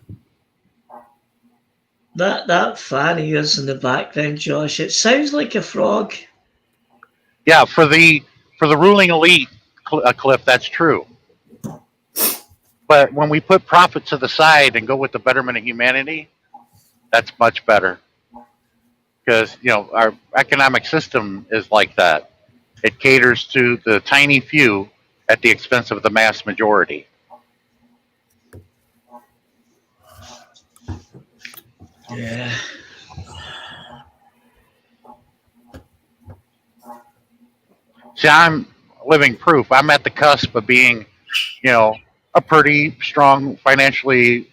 That fan he is in the background, Josh, it sounds like a frog. Yeah, for the ruling elite, Cliff, that's true. But when we put profit to the side and go with the betterment of humanity, that's much better. Because, our economic system is like that. It caters to the tiny few at the expense of the mass majority. Yeah. See, I'm living proof. I'm at the cusp of being, a pretty strong, financially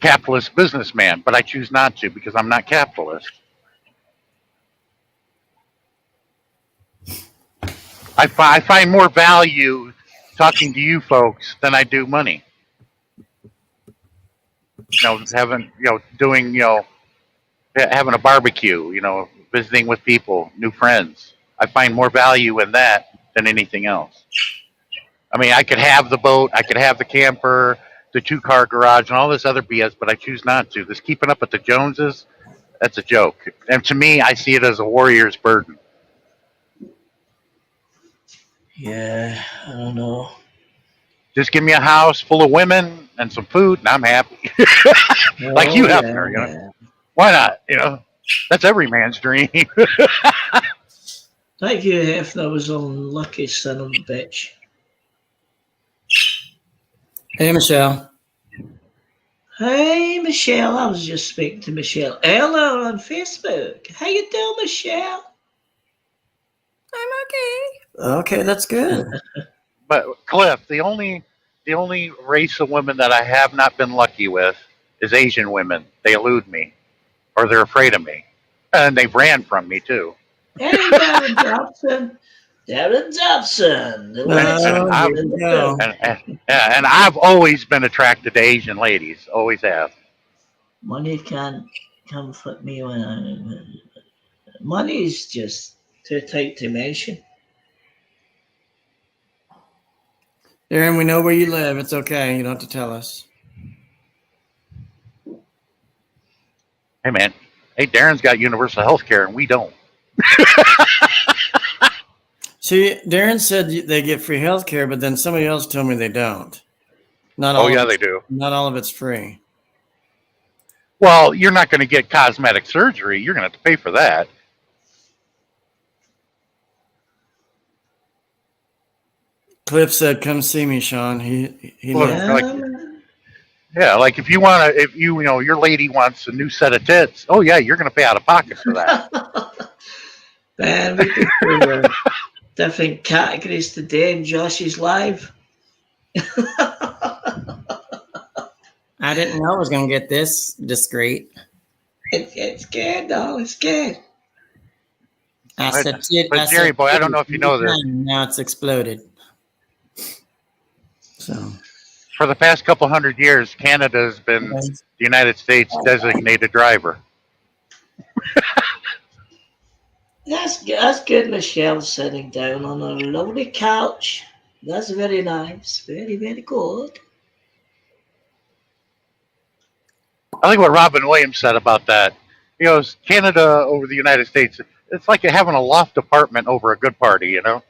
capitalist businessman, but I choose not to because I'm not capitalist. I find more value talking to you folks than I do money. Having a barbecue, visiting with people, new friends. I find more value in that than anything else. I mean, I could have the boat, I could have the camper, the 2-car garage, and all this other BS, but I choose not to. This keeping up with the Joneses, that's a joke. And to me, I see it as a warrior's burden. Yeah, I don't know. Just give me a house full of women and some food, and I'm happy. Like you have there, Yeah. Why not? That's every man's dream. That Hugh Hefner was unlucky son of a bitch. Hey, Michelle. Hey, Michelle. I was just speaking to Michelle Eller on Facebook. How you doing, Michelle? I'm okay. Okay, that's good. But Cliff, the only race of women that I have not been lucky with is Asian women. They elude me, or they're afraid of me, and they ran from me too. Hey, Darren Dobson. Darren Dobson. The legend. And I've always been attracted to Asian ladies. Always have. Money can't comfort me when money is just too tight to mention. Darren, we know where you live. It's okay. You don't have to tell us. Hey, man. Hey, Darren's got universal health care, and we don't. See, Darren said they get free health care, but then somebody else told me they don't. Not all. Oh, yeah, they do. Not all of it's free. Well, you're not going to get cosmetic surgery. You're going to have to pay for that. Cliff said, "Come see me, Sean." He Look, lives. like if you want to, if your lady wants a new set of tits. Oh yeah, you're going to pay out of pocket for that. Man, we could do different categories today in Josh's live. I didn't know I was going to get this discreet. It's good, though. It's good. I But- said, but Jerry boy, I don't know if you know this. Now it's exploded. So, For the past couple hundred years, Canada has been the United States' designated driver. That's good. That's good. Michelle sitting down on a lovely couch. That's very nice. Very, very good. I like what Robin Williams said about that. He goes, Canada over the United States, it's like having a loft apartment over a good party, you know?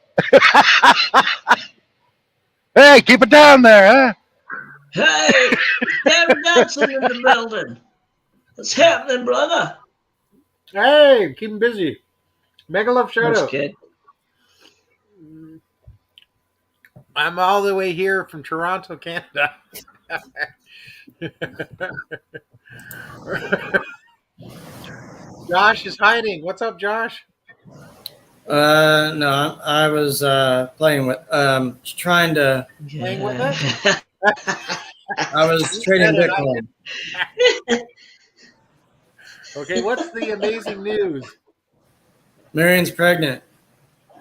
Hey, keep it down there, huh? Hey, Darren Dodson in the building. What's happening, brother? Hey, keep him busy. Mega love shout That's out. good. I'm all the way here from Toronto, Canada. Josh is hiding. What's up, Josh? no, I was playing with, trying to, Playing with it? I was trading Bitcoin. Okay, what's the amazing news? Marion's pregnant.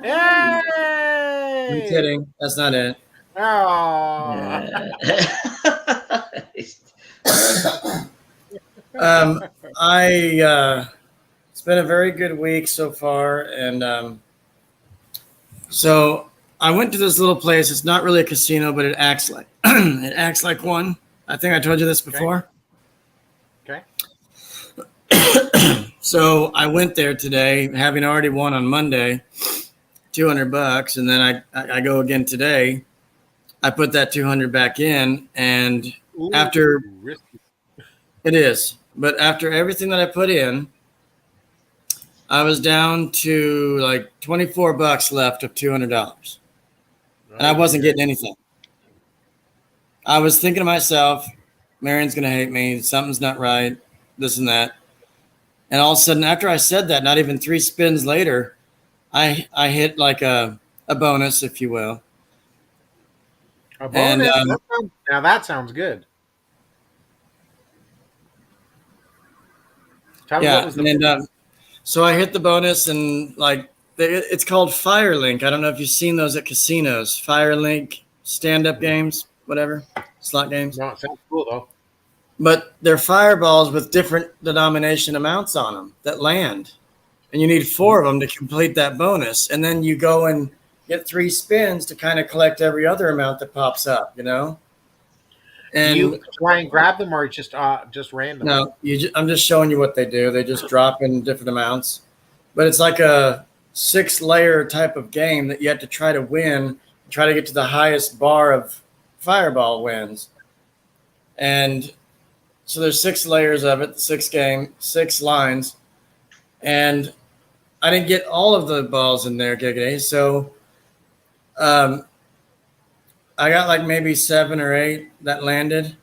Hey! I'm kidding. That's not it. Oh. It's been a very good week so far, and so I went to this little place. It's not really a casino, but it acts like it acts like one. I think I told you this before. Okay. So I went there today, having already won on Monday, $200, and then I go again today. I put that 200 back in, and Ooh, after risky. it is, but after everything that I put in, I was down to like $24 left of $200, and I wasn't getting anything. I was thinking to myself, Marion's going to hate me. Something's not right, this and that. And all of a sudden, after I said that, not even 3 spins later, I hit like a bonus, if you will. A bonus? And, now that sounds good. Tell me what yeah, was the and so I hit the bonus, and like it's called Firelink. I don't know if you've seen those at casinos. Firelink stand-up games, whatever, slot games. No, it sounds cool though. But they're fireballs with different denomination amounts on them that land. And you need 4 of them to complete that bonus. And then you go and get 3 spins to kind of collect every other amount that pops up, you know? And Do you try and grab them, or just random? no, I'm just showing you what they do. They just drop in different amounts. But it's like a 6-layer type of game that you have to try to win, try to get to the highest bar of fireball wins. And so there's 6 layers of it, 6 lines. And I didn't get all of the balls in there, Giggity. So I got like maybe 7 or 8 that landed.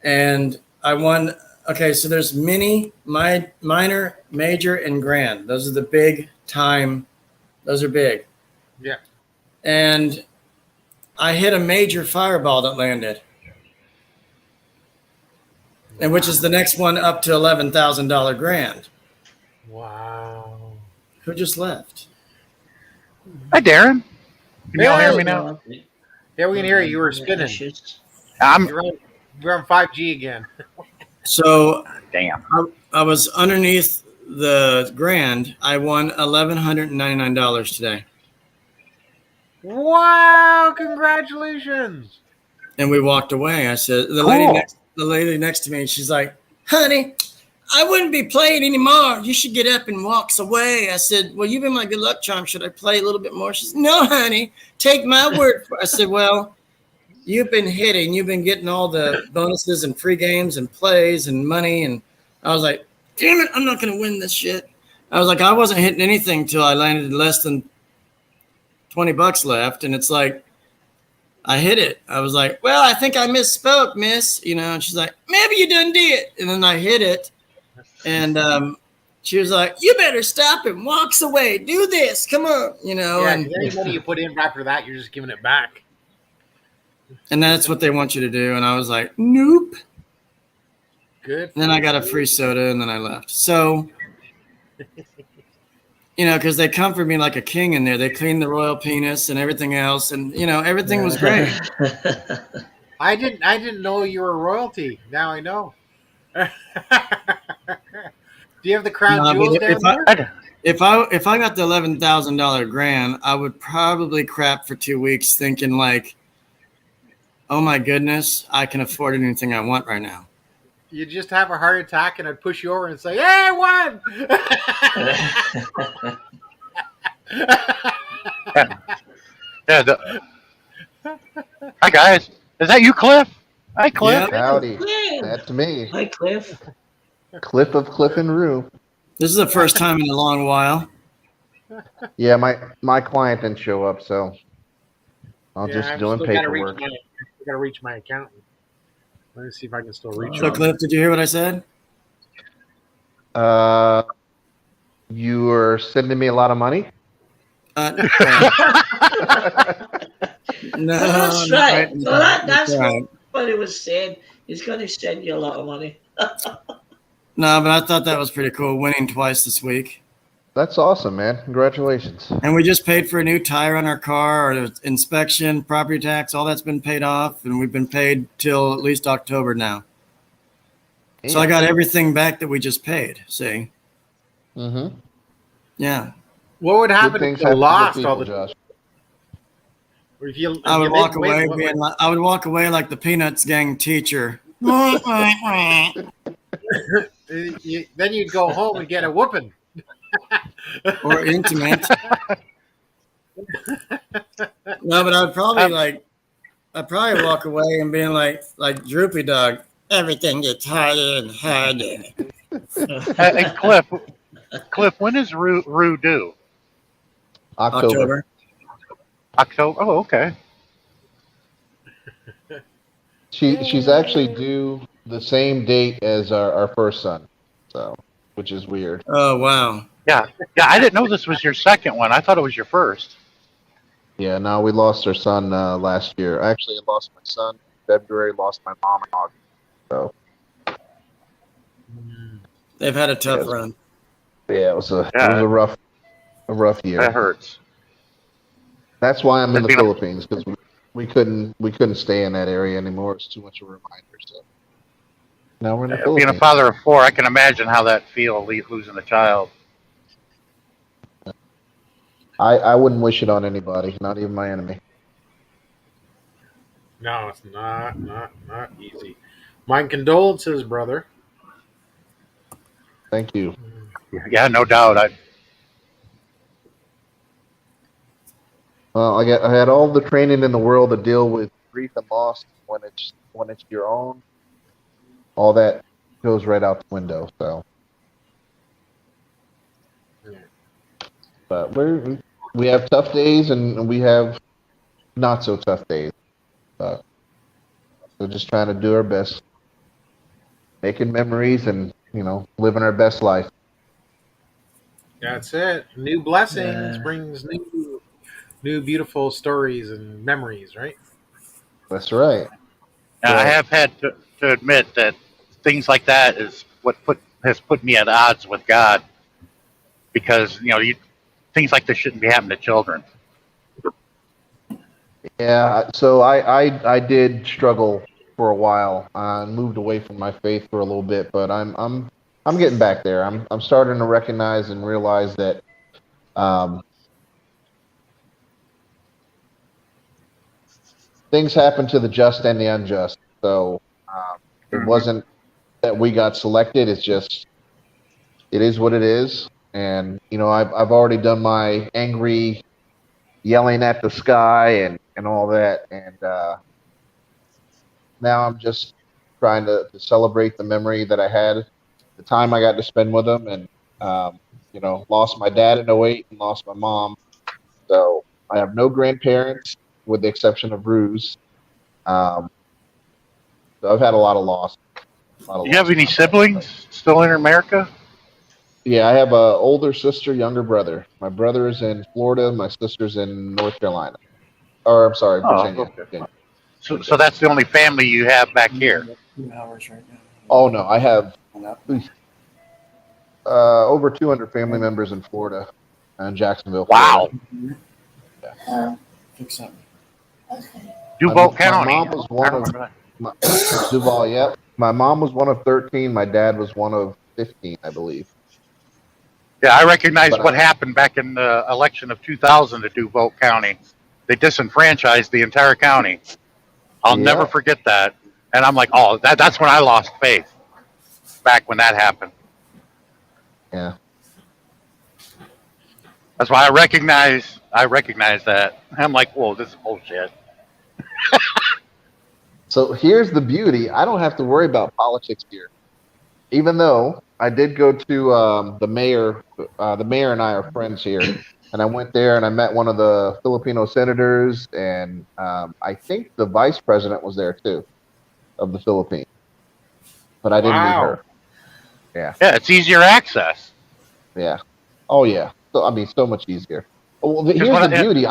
And I won. Okay, so there's mini, minor, major, and grand. Those are the big time. Those are big. Yeah. And I hit a major fireball that landed. And which is the next one up to $11,000 grand. Wow. Who just left? Hi, Darren. Can y'all hear me now? Yeah, we can hear you. You were spinning. You're on 5G again. So Damn. I was underneath the grand. I won $1,199 today. Wow! Congratulations. And we walked away. I said, the lady next to me, she's like, honey, I wouldn't be playing anymore. You should get up and walks away. I said, well, you've been my good luck charm. Should I play a little bit more? She said, no, honey, take my word for it. I said, well, you've been hitting. You've been getting all the bonuses and free games and plays and money. And I was like, damn it, I'm not going to win this shit. I was like, I wasn't hitting anything till I landed less than $20 left. And it's like, I hit it. I was like, well, I think I misspoke, miss. You know, and she's like, maybe you done did. And then I hit it. And she was like, you better stop and walks away. Do this. Come on. You know. Yeah, and any money you put in after that, you're just giving it back. that's what they want you to do. And I was like, nope. Good. And then I got a free soda, and then I left. So, because they comfort me like a king in there. They cleaned the royal penis and everything else, and everything was great. I didn't know you were royalty. Now I know. Do you have the crown No, jewels but down there? if I got the $11,000 grant, I would probably crap for 2 weeks, thinking like, "Oh my goodness, I can afford anything I want right now." You just have a heart attack, and I'd push you over and say, "Hey, I won!" Yeah. Hi guys, is that you, Cliff? Hi, Cliff. Yeah. Howdy. Yeah. That's me. Hi, Cliff. Cliff of Cliff and Rue. This is the first time in a long while. Yeah, my client didn't show up, so I'm Yeah, just I've doing still gotta paperwork. I gotta reach my accountant. Let me see if I can still reach So, him. Cliff, did you hear what I said? You were sending me a lot of money? No, That's not right. now. So that's right. what he was saying. He's going to send you a lot of money. No, but I thought that was pretty cool, winning twice this week. That's awesome, man. Congratulations. And we just paid for a new tire on our car, our inspection, property tax, all that's been paid off, and we've been paid till at least October now. So I got everything back that we just paid, see? Mm-hmm. Yeah. What would Good happen things if you happen to lost people, all the? Josh. Or if you, I if would you walk didn't win, away what being would- like, I would walk away like the Peanuts gang teacher. then you'd go home and get a whooping. Or intimate. No, but I'd probably walk away and being like Droopy Dog. Everything gets harder and harder. Hey, Cliff, when is Rue due? October. October. Oh, okay. She's actually due the same date as our first son, so which is weird. Oh, wow. Yeah. I didn't know this was your second one. I thought it was your first. Yeah, no, we lost our son last year. Actually, I lost my son in February, lost my mom in August. So They've had a tough run. yeah, it was a rough year. That hurts. That's why I'm in the Being a- Philippines, because we couldn't stay in that area anymore. It's too much of a reminder. So now we're in the Being Philippines. a father of 4, I can imagine how that feels, losing a child. I wouldn't wish it on anybody, not even my enemy. No, it's not easy. My condolences, brother. Thank you. Yeah, no doubt. Well, I had all the training in the world to deal with grief and loss when it's your own. All that goes right out the window. So, but we have tough days and we have not so tough days. But we're just trying to do our best, making memories and living our best life. That's it. New blessings brings new beautiful stories and memories, right? That's right. Now, I have had to admit that things like that is what has put me at odds with God, because things like this shouldn't be happening to children. Yeah, so I did struggle for a while and moved away from my faith for a little bit, but I'm getting back there. I'm starting to recognize and realize that things happen to the just and the unjust. So it wasn't that we got selected. It's just it is what it is. And I've already done my angry yelling at the sky and all that, and now I'm just trying to celebrate the memory that I had, the time I got to spend with them, and lost my dad in 2008 and lost my mom, so I have no grandparents with the exception of Ruse. So I've had a lot of loss. Do you have any siblings still in America? Yeah, I have an older sister, younger brother. My brother is in Florida. My sister's in North Carolina. Or, I'm sorry, Virginia. Okay. So that's the only family you have back here. 2 hours right now. Oh no, I have over 200 family members in Florida and Jacksonville. Wow. Oh, Fix something. okay. Duval My County. mom was one I of remember that. Duval. Yep. My mom was one of 13. My dad was one of 15, I believe. Yeah, I recognize But what happened back in the election of 2000 to Duval County. They disenfranchised the entire county. I'll Yeah. never forget that. And I'm like, oh, that's when I lost faith. Back when that happened. Yeah. That's why I recognize that. I'm like, whoa, this is bullshit. So here's the beauty. I don't have to worry about politics here. Even though I did go to the mayor and I are friends here. And I went there and I met one of the Filipino senators. And I think the vice president was there too of the Philippines. But I didn't meet Wow. her. Yeah. Yeah, it's easier access. Yeah. Oh, yeah. So, I mean, so much easier. Well, here's what the I- beauty.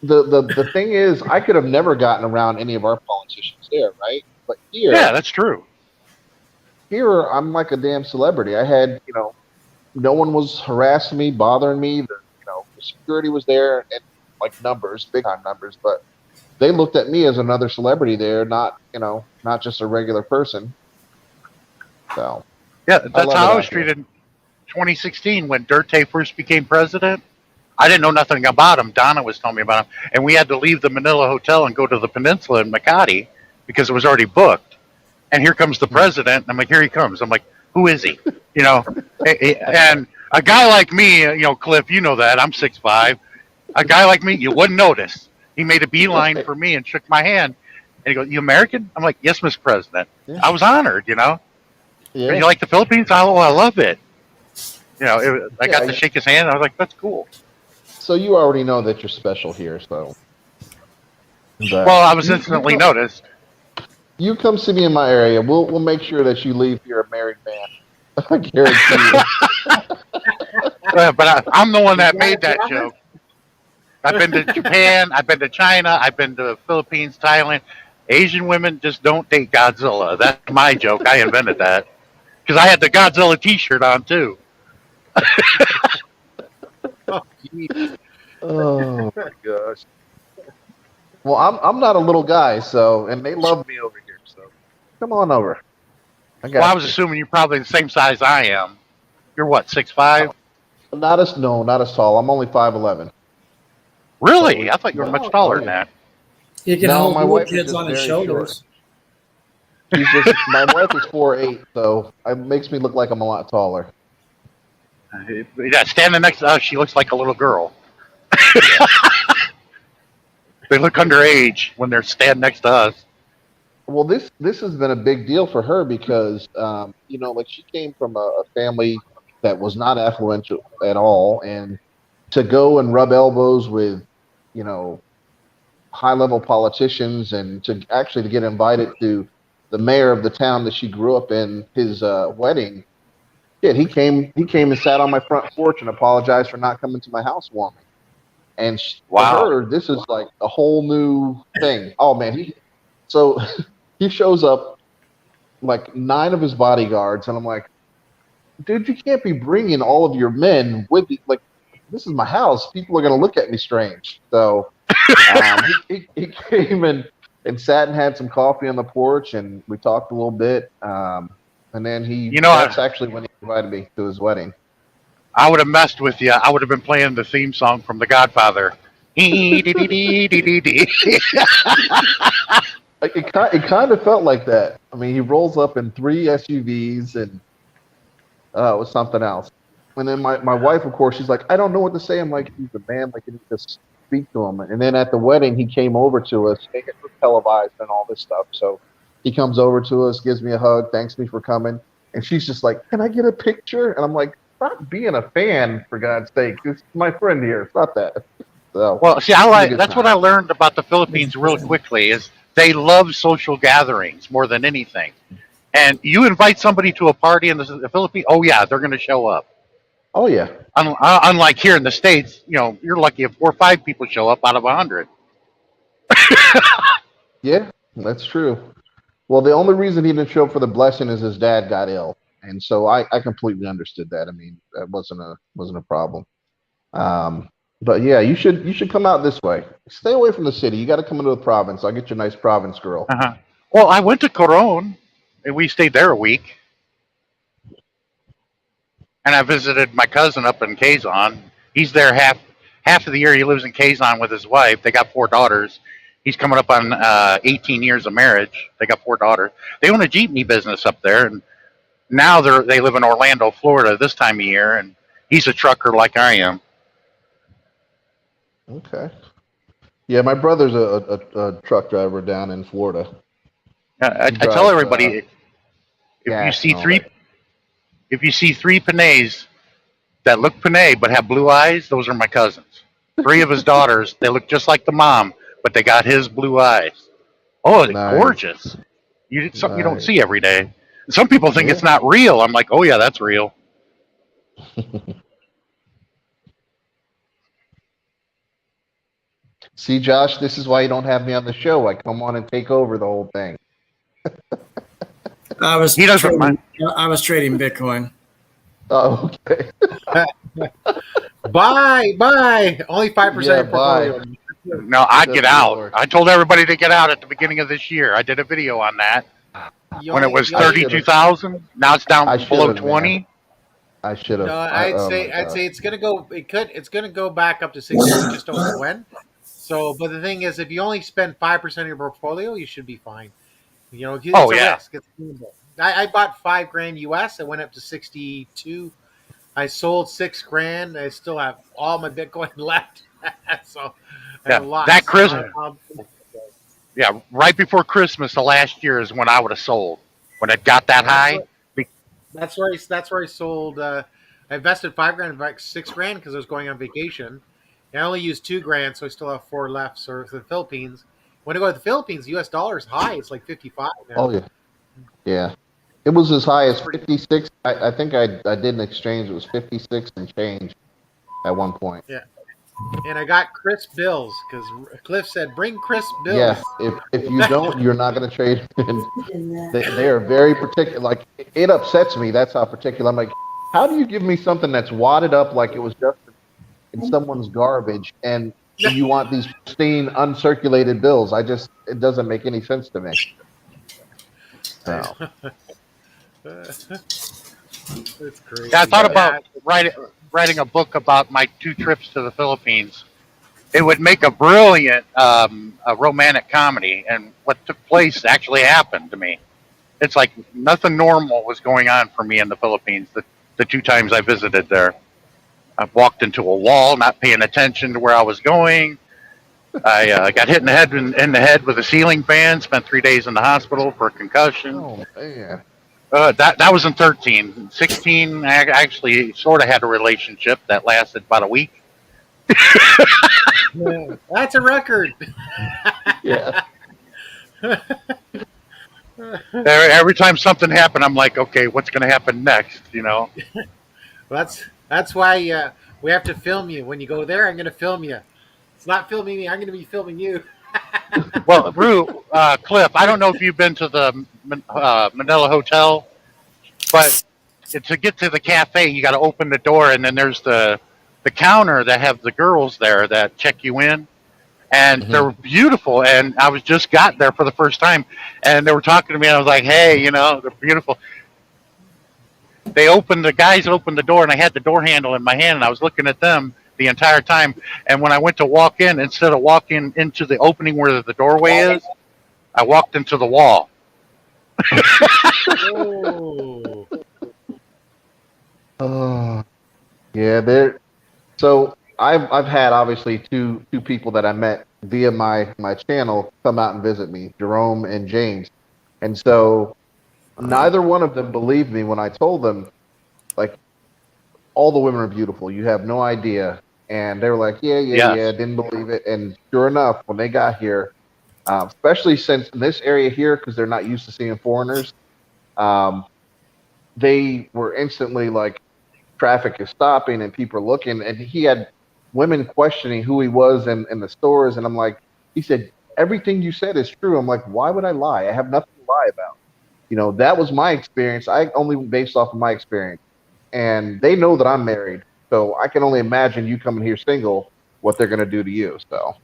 The thing is, I could have never gotten around any of our politicians there, right? But here, Yeah, that's true. here I'm like a damn celebrity. I had, no one was harassing me, bothering me. The security was there and like numbers, big time numbers, but they looked at me as another celebrity there, not just a regular person. So Yeah, I that's love how it I was out here. treated in 2016 when Duterte first became president. I didn't know nothing about him. Donna was telling me about him. And we had to leave the Manila Hotel and go to the Peninsula in Makati because it was already booked. And here comes the president. And I'm like, here he comes. I'm like, who is he? And a guy like me, Cliff, you know that. I'm 6'5". A guy like me, you wouldn't notice. He made a beeline for me and shook my hand. And he goes, you American? I'm like, yes, Mr. President. Yeah. I was honored, Yeah. You like the Philippines? Oh, I love it. I got Yeah, to shake his hand. I was like, that's cool. So you already know that you're special here. So. But Well, I was instantly noticed. you come see me in my area. We'll make sure that you leave here a married man. I guarantee you. But I'm the one that made that joke. I've been to Japan. I've been to China. I've been to the Philippines, Thailand. Asian women just don't date Godzilla. That's my joke. I invented that. Because I had the Godzilla t-shirt on, too. Oh my gosh. Well, I'm not a little guy, and they love me over here. So come on over. Well, I was assuming you're probably the same size I am. You're what, 6'5"? not as tall. I'm only 5'11". Really? I thought you were much taller than that. He can No, hold my little wife is kids just on his very shoulders. My wife is 4'8", so it makes me look like I'm a lot taller. Yeah, standing next to us, she looks like a little girl. They look underage when they're standing next to us. Well, this has been a big deal for her because like she came from a family that was not affluent at all, and to go and rub elbows with high level politicians and to get invited to the mayor of the town that she grew up in, his wedding. Yeah, he came and sat on my front porch and apologized for not coming to my housewarming. And Wow. for her, this is like a whole new thing. Oh man, he shows up like 9 of his bodyguards, and I'm like, dude, you can't be bringing all of your men with you. Like, this is my house. People are gonna look at me strange. So he came and sat and had some coffee on the porch, and we talked a little bit. And then that's actually when he invited me to his wedding. I would have messed with you. I would have been playing the theme song from The Godfather. It kind of felt like that. I mean, he rolls up in 3 SUVs, and it was something else. And then my wife, of course, she's like, I don't know what to say. I'm like, he's a man, like, you need to speak to him. And then at the wedding, he came over to us. It was televised and all this stuff. So he comes over to us, gives me a hug, thanks me for coming. And she's just like, can I get a picture? And I'm like, stop being a fan, for God's sake. It's my friend here. Stop that. So, well, see, that's what I learned about the Philippines real quickly is they love social gatherings more than anything. And you invite somebody to a party in the Philippines, oh yeah, they're going to show up. Oh yeah. Unlike here in the States, you're lucky if 4 or 5 people show up out of 100. Yeah, that's true. Well, the only reason he didn't show up for the blessing is his dad got ill, and so I completely understood that. I mean, that wasn't a problem. But yeah, you should come out this way. Stay away from the city. You got to come into the province. I'll get you a nice province girl. Uh-huh. Well, I went to Coron, and we stayed there a week. And I visited my cousin up in Quezon. He's there half of the year. He lives in Quezon with his wife. They got 4 daughters. He's coming up on 18 years of marriage. They got 4 daughters. They own a jeepney business up there, and now they live in Orlando, Florida this time of year. And he's a trucker like I am. Okay. Yeah, my brother's a truck driver down in Florida. I He tell drives, everybody, if you gas see and all three that. if you see 3 Panays that look Panay but have blue eyes, those are my cousins. 3 of his daughters, they look just like the mom, but they got his blue eyes. Oh, it's Nice. gorgeous. Something you don't Nice. see every day. Some people think it's Yeah. not real. I'm like, oh yeah, that's real. See, Josh, this is why you don't have me on the show. I come on and take over the whole thing. I was He doesn't trading, mind. I was trading Bitcoin. Oh, okay. Buy. Only 5% Yeah, of your portfolio. No, I'd get Good out. Lord. I told everybody to get out at the beginning of this year. I did a video on that You when it only- was you only- 32,000. Now it's down I below should've, 20. I should have. No, I'd say it's gonna go. It's gonna go back up to 60. We just don't know when. So, but the thing is, if you only spend 5% of your portfolio, you should be fine. You know, it's Oh, a yeah. risk. It's doable. I bought $5,000 US. I went up to 62. I sold $6,000. I still have all my Bitcoin left. So I have Yeah, a lot. that Chris- So Yeah, right before Christmas of last year is when I would have sold. When it got that high. That's where I sold. I invested $5,000, back $6,000 because I was going on vacation. And I only used $2,000, so I still have 4 left. So for the Philippines, when I go to the Philippines, US dollar is high. It's like 55 now. Oh, yeah. Yeah. It was as high as 56. I think I did an exchange. It was 56 and change at one point. And I got crisp bills because Cliff said, "Bring crisp bills." Yes. If you don't, you're not going to trade. And they are very particular. Like, it upsets me. That's how particular. I'm like, how do you give me something that's wadded up like it was just in someone's garbage, and you want these pristine, uncirculated bills? It doesn't make any sense to me. So, It's crazy. Yeah, I thought about writing a book about my 2 trips to the Philippines. It would make a brilliant a romantic comedy, and what took place actually happened to me. It's like nothing normal was going on for me in the Philippines the 2 times I visited there. I walked into a wall, not paying attention to where I was going. I got hit in the head with a ceiling fan. Spent 3 days in the hospital for a concussion. oh man. That was in 13. 16, I actually sort of had a relationship that lasted about a week. Yeah, that's a record. Yeah. Every time something happened, I'm like, okay, what's going to happen next? You know? That's why we have to film you when you go there. I'm going to film you. It's not filming me. I'm going to be filming you. Well, Cliff, I don't know if you've been to the Manila Hotel, but to get to the cafe, you got to open the door, and then there's the counter that have the girls there that check you in, and they're beautiful. And I was just got there for the first time, and they were talking to me, and I was like, hey, you know, they're beautiful. The guys opened the door, and I had the door handle in my hand, and I was looking at them the entire time. And when I went to walk in, instead of walking into the opening where the doorway is, I walked into the wall. Oh. Yeah, so I've had obviously two people that I met via my channel come out and visit me, Jerome and James. And so neither one of them believed me when I told them, like, all the women are beautiful. You have no idea. And they were like, yeah, didn't believe it. And sure enough, when they got here, especially since in this area here, because they're not used to seeing foreigners, they were instantly like, traffic is stopping and people are looking. And he had women questioning who he was in the stores. And I'm like, he said, everything you said is true. I'm like, why would I lie? I have nothing to lie lie about. You know, that was my experience. I only based off of my experience, and they know that I'm married, so I can only imagine you coming here single, what they're gonna do to you. So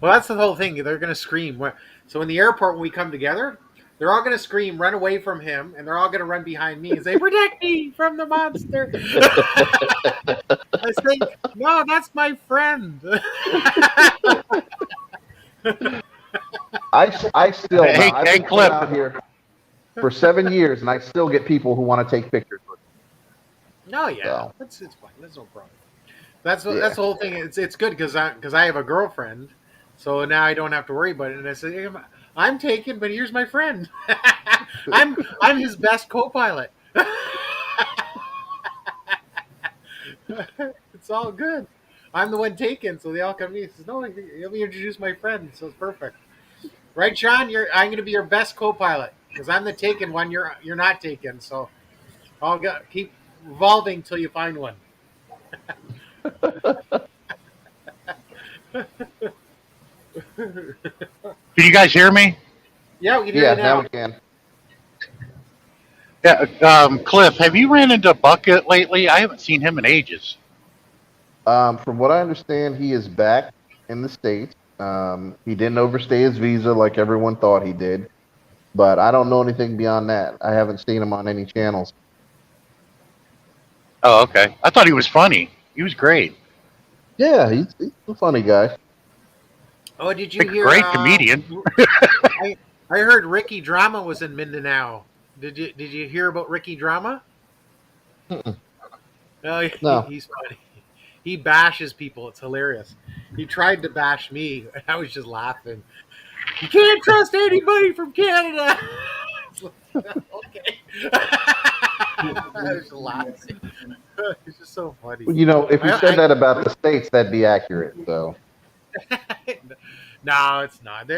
Well, that's the whole thing. They're going to scream. So in the airport, when we come together, they're all going to scream, run away from him, and they're all going to run behind me and say, "Protect me from the monster." I say, "No, that's my friend." I still Hey, I've hey, been Clip. out here for 7 years, and I still get people who want to take pictures with me. No, yeah, So. it's fine. There's no problem. That's Yeah. the whole thing. It's good because I have a girlfriend, so now I don't have to worry about it. And I say, I'm taken, but here's my friend. I'm his best co-pilot. It's all good. I'm the one taken, so they all come to me. He says, "No, let me introduce my friend." So it's perfect, right, Sean? I'm going to be your best co-pilot because I'm the taken one. You're not taken, so I'll keep revolving till you find one. Can you guys hear me? Yeah, we can hear Yeah, you now now. we can. Yeah, Cliff, have you ran into Bucket lately? I haven't seen him in ages. From what I understand, he is back in the States. He didn't overstay his visa like everyone thought he did, but I don't know anything beyond that. I haven't seen him on any channels. Oh, okay. I thought he was funny. He was great. Yeah, he's a funny guy. Oh, did you Like a hear? great comedian. I heard Ricky Drama was in Mindanao. Did you hear about Ricky Drama? Mm-mm. No, No. He's funny. He bashes people. It's hilarious. He tried to bash me. I was just laughing. You can't trust anybody from Canada. Okay. I was just laughing. It's just so funny. You know, if you said that about the States, that'd be accurate. So No, it's not.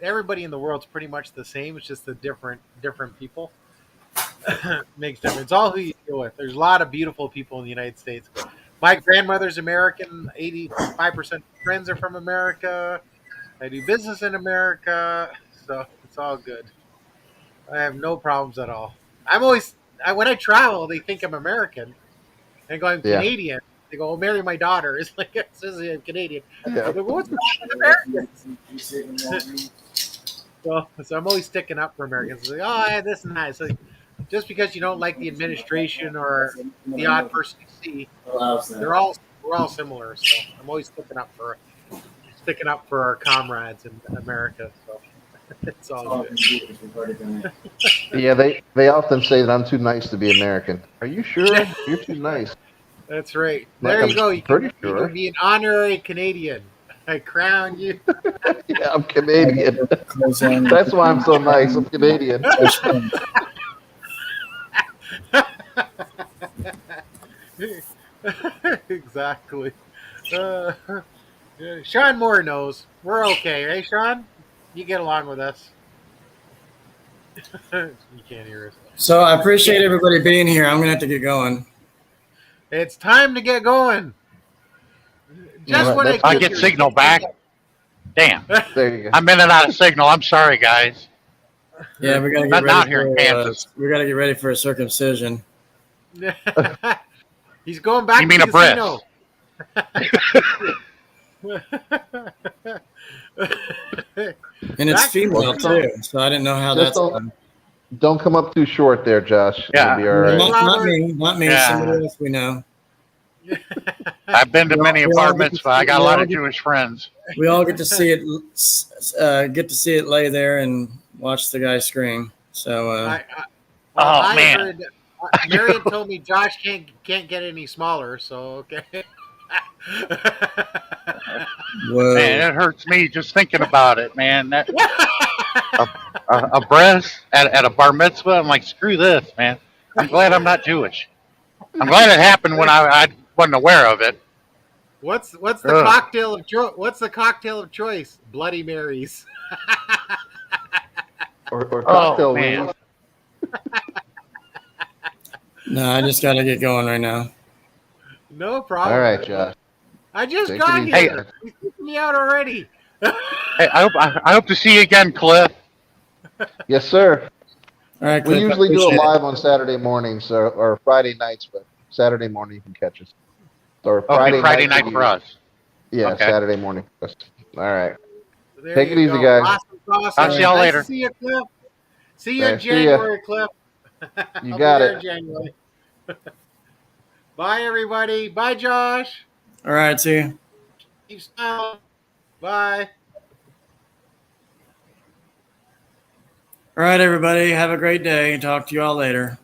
Everybody in the world's pretty much the same. It's just the different people. Makes difference. It's all who you deal with. There's a lot of beautiful people in the United States. My grandmother's American. 85% of friends are from America. I do business in America, so it's all good. I have no problems at all. When I travel, they think I'm American. I go, I'm Yeah. Canadian. They go, "Oh, marry my daughter." It's like, it says I'm Canadian. Yeah. I go, "What's wrong with Americans?" So I'm always sticking up for Americans. It's like, "Oh, yeah, this and that." So just because you don't like the administration or the odd person you see, we're all similar. So I'm always sticking up for our comrades in America. So it's all good. yeah, they often say that I'm too nice to be American. Are you sure? You're too nice. That's right. Like, There you I'm go. You pretty can sure. be an honorary Canadian. I crown you. Yeah, I'm Canadian. That's why I'm so nice. I'm Canadian. Exactly. Yeah, Sean Moore knows. We're okay, right, Sean? You get along with us. You can't hear us. So I appreciate everybody being here. I'm gonna have to get going. It's time to get going. Just Alright, when that's I think get you're- signal back. Damn. There you go. I'm in and out of signal. I'm sorry, guys. Yeah, we gotta get Not ready out here in for, Kansas. we gotta get ready for a circumcision. He's going back You mean to a the casino. And it's Back- female too, so I didn't know how Just that's don't- done. Don't come up too short there, Josh. Yeah. It'll be all right. Not me, Yeah. somebody else we know. I've been to many we all bar get to mitzvah. I got a we lot all of get- Jewish friends. We all get to see it lay there and watch the guy scream. So Oh, man. Heard, Marion told me Josh can't get any smaller, so okay. whoa. Man, it hurts me just thinking about it, man. That a breast at a bar mitzvah. I'm like, screw this, man. I'm glad I'm not Jewish. I'm glad it happened when I wasn't aware of it. What's the Ugh. cocktail of What's the cocktail of choice? Bloody Marys. Or cocktail Oh, man. wings. No, I just gotta get going right now. No problem. All right, Josh. I just Take got it here. easy. He's kicking me out already. Hey, I hope to see you again, Cliff. Yes, sir. All right, We Cliff, I usually do it appreciate live on Saturday mornings or Friday nights, but Saturday morning you can catch us. Or Okay, Friday night night for us. Yeah, Okay. Saturday morning for us. All right. There Take you it easy, go. guys. Awesome, awesome. I'll see y'all Nice later. to see you, Cliff. See you Okay, in see ya. January, Cliff. You I'll got be there it. in January. Bye, everybody. Bye, Josh. All right, see you. Keep smiling. Bye. All right, everybody. Have a great day. Talk to you all later.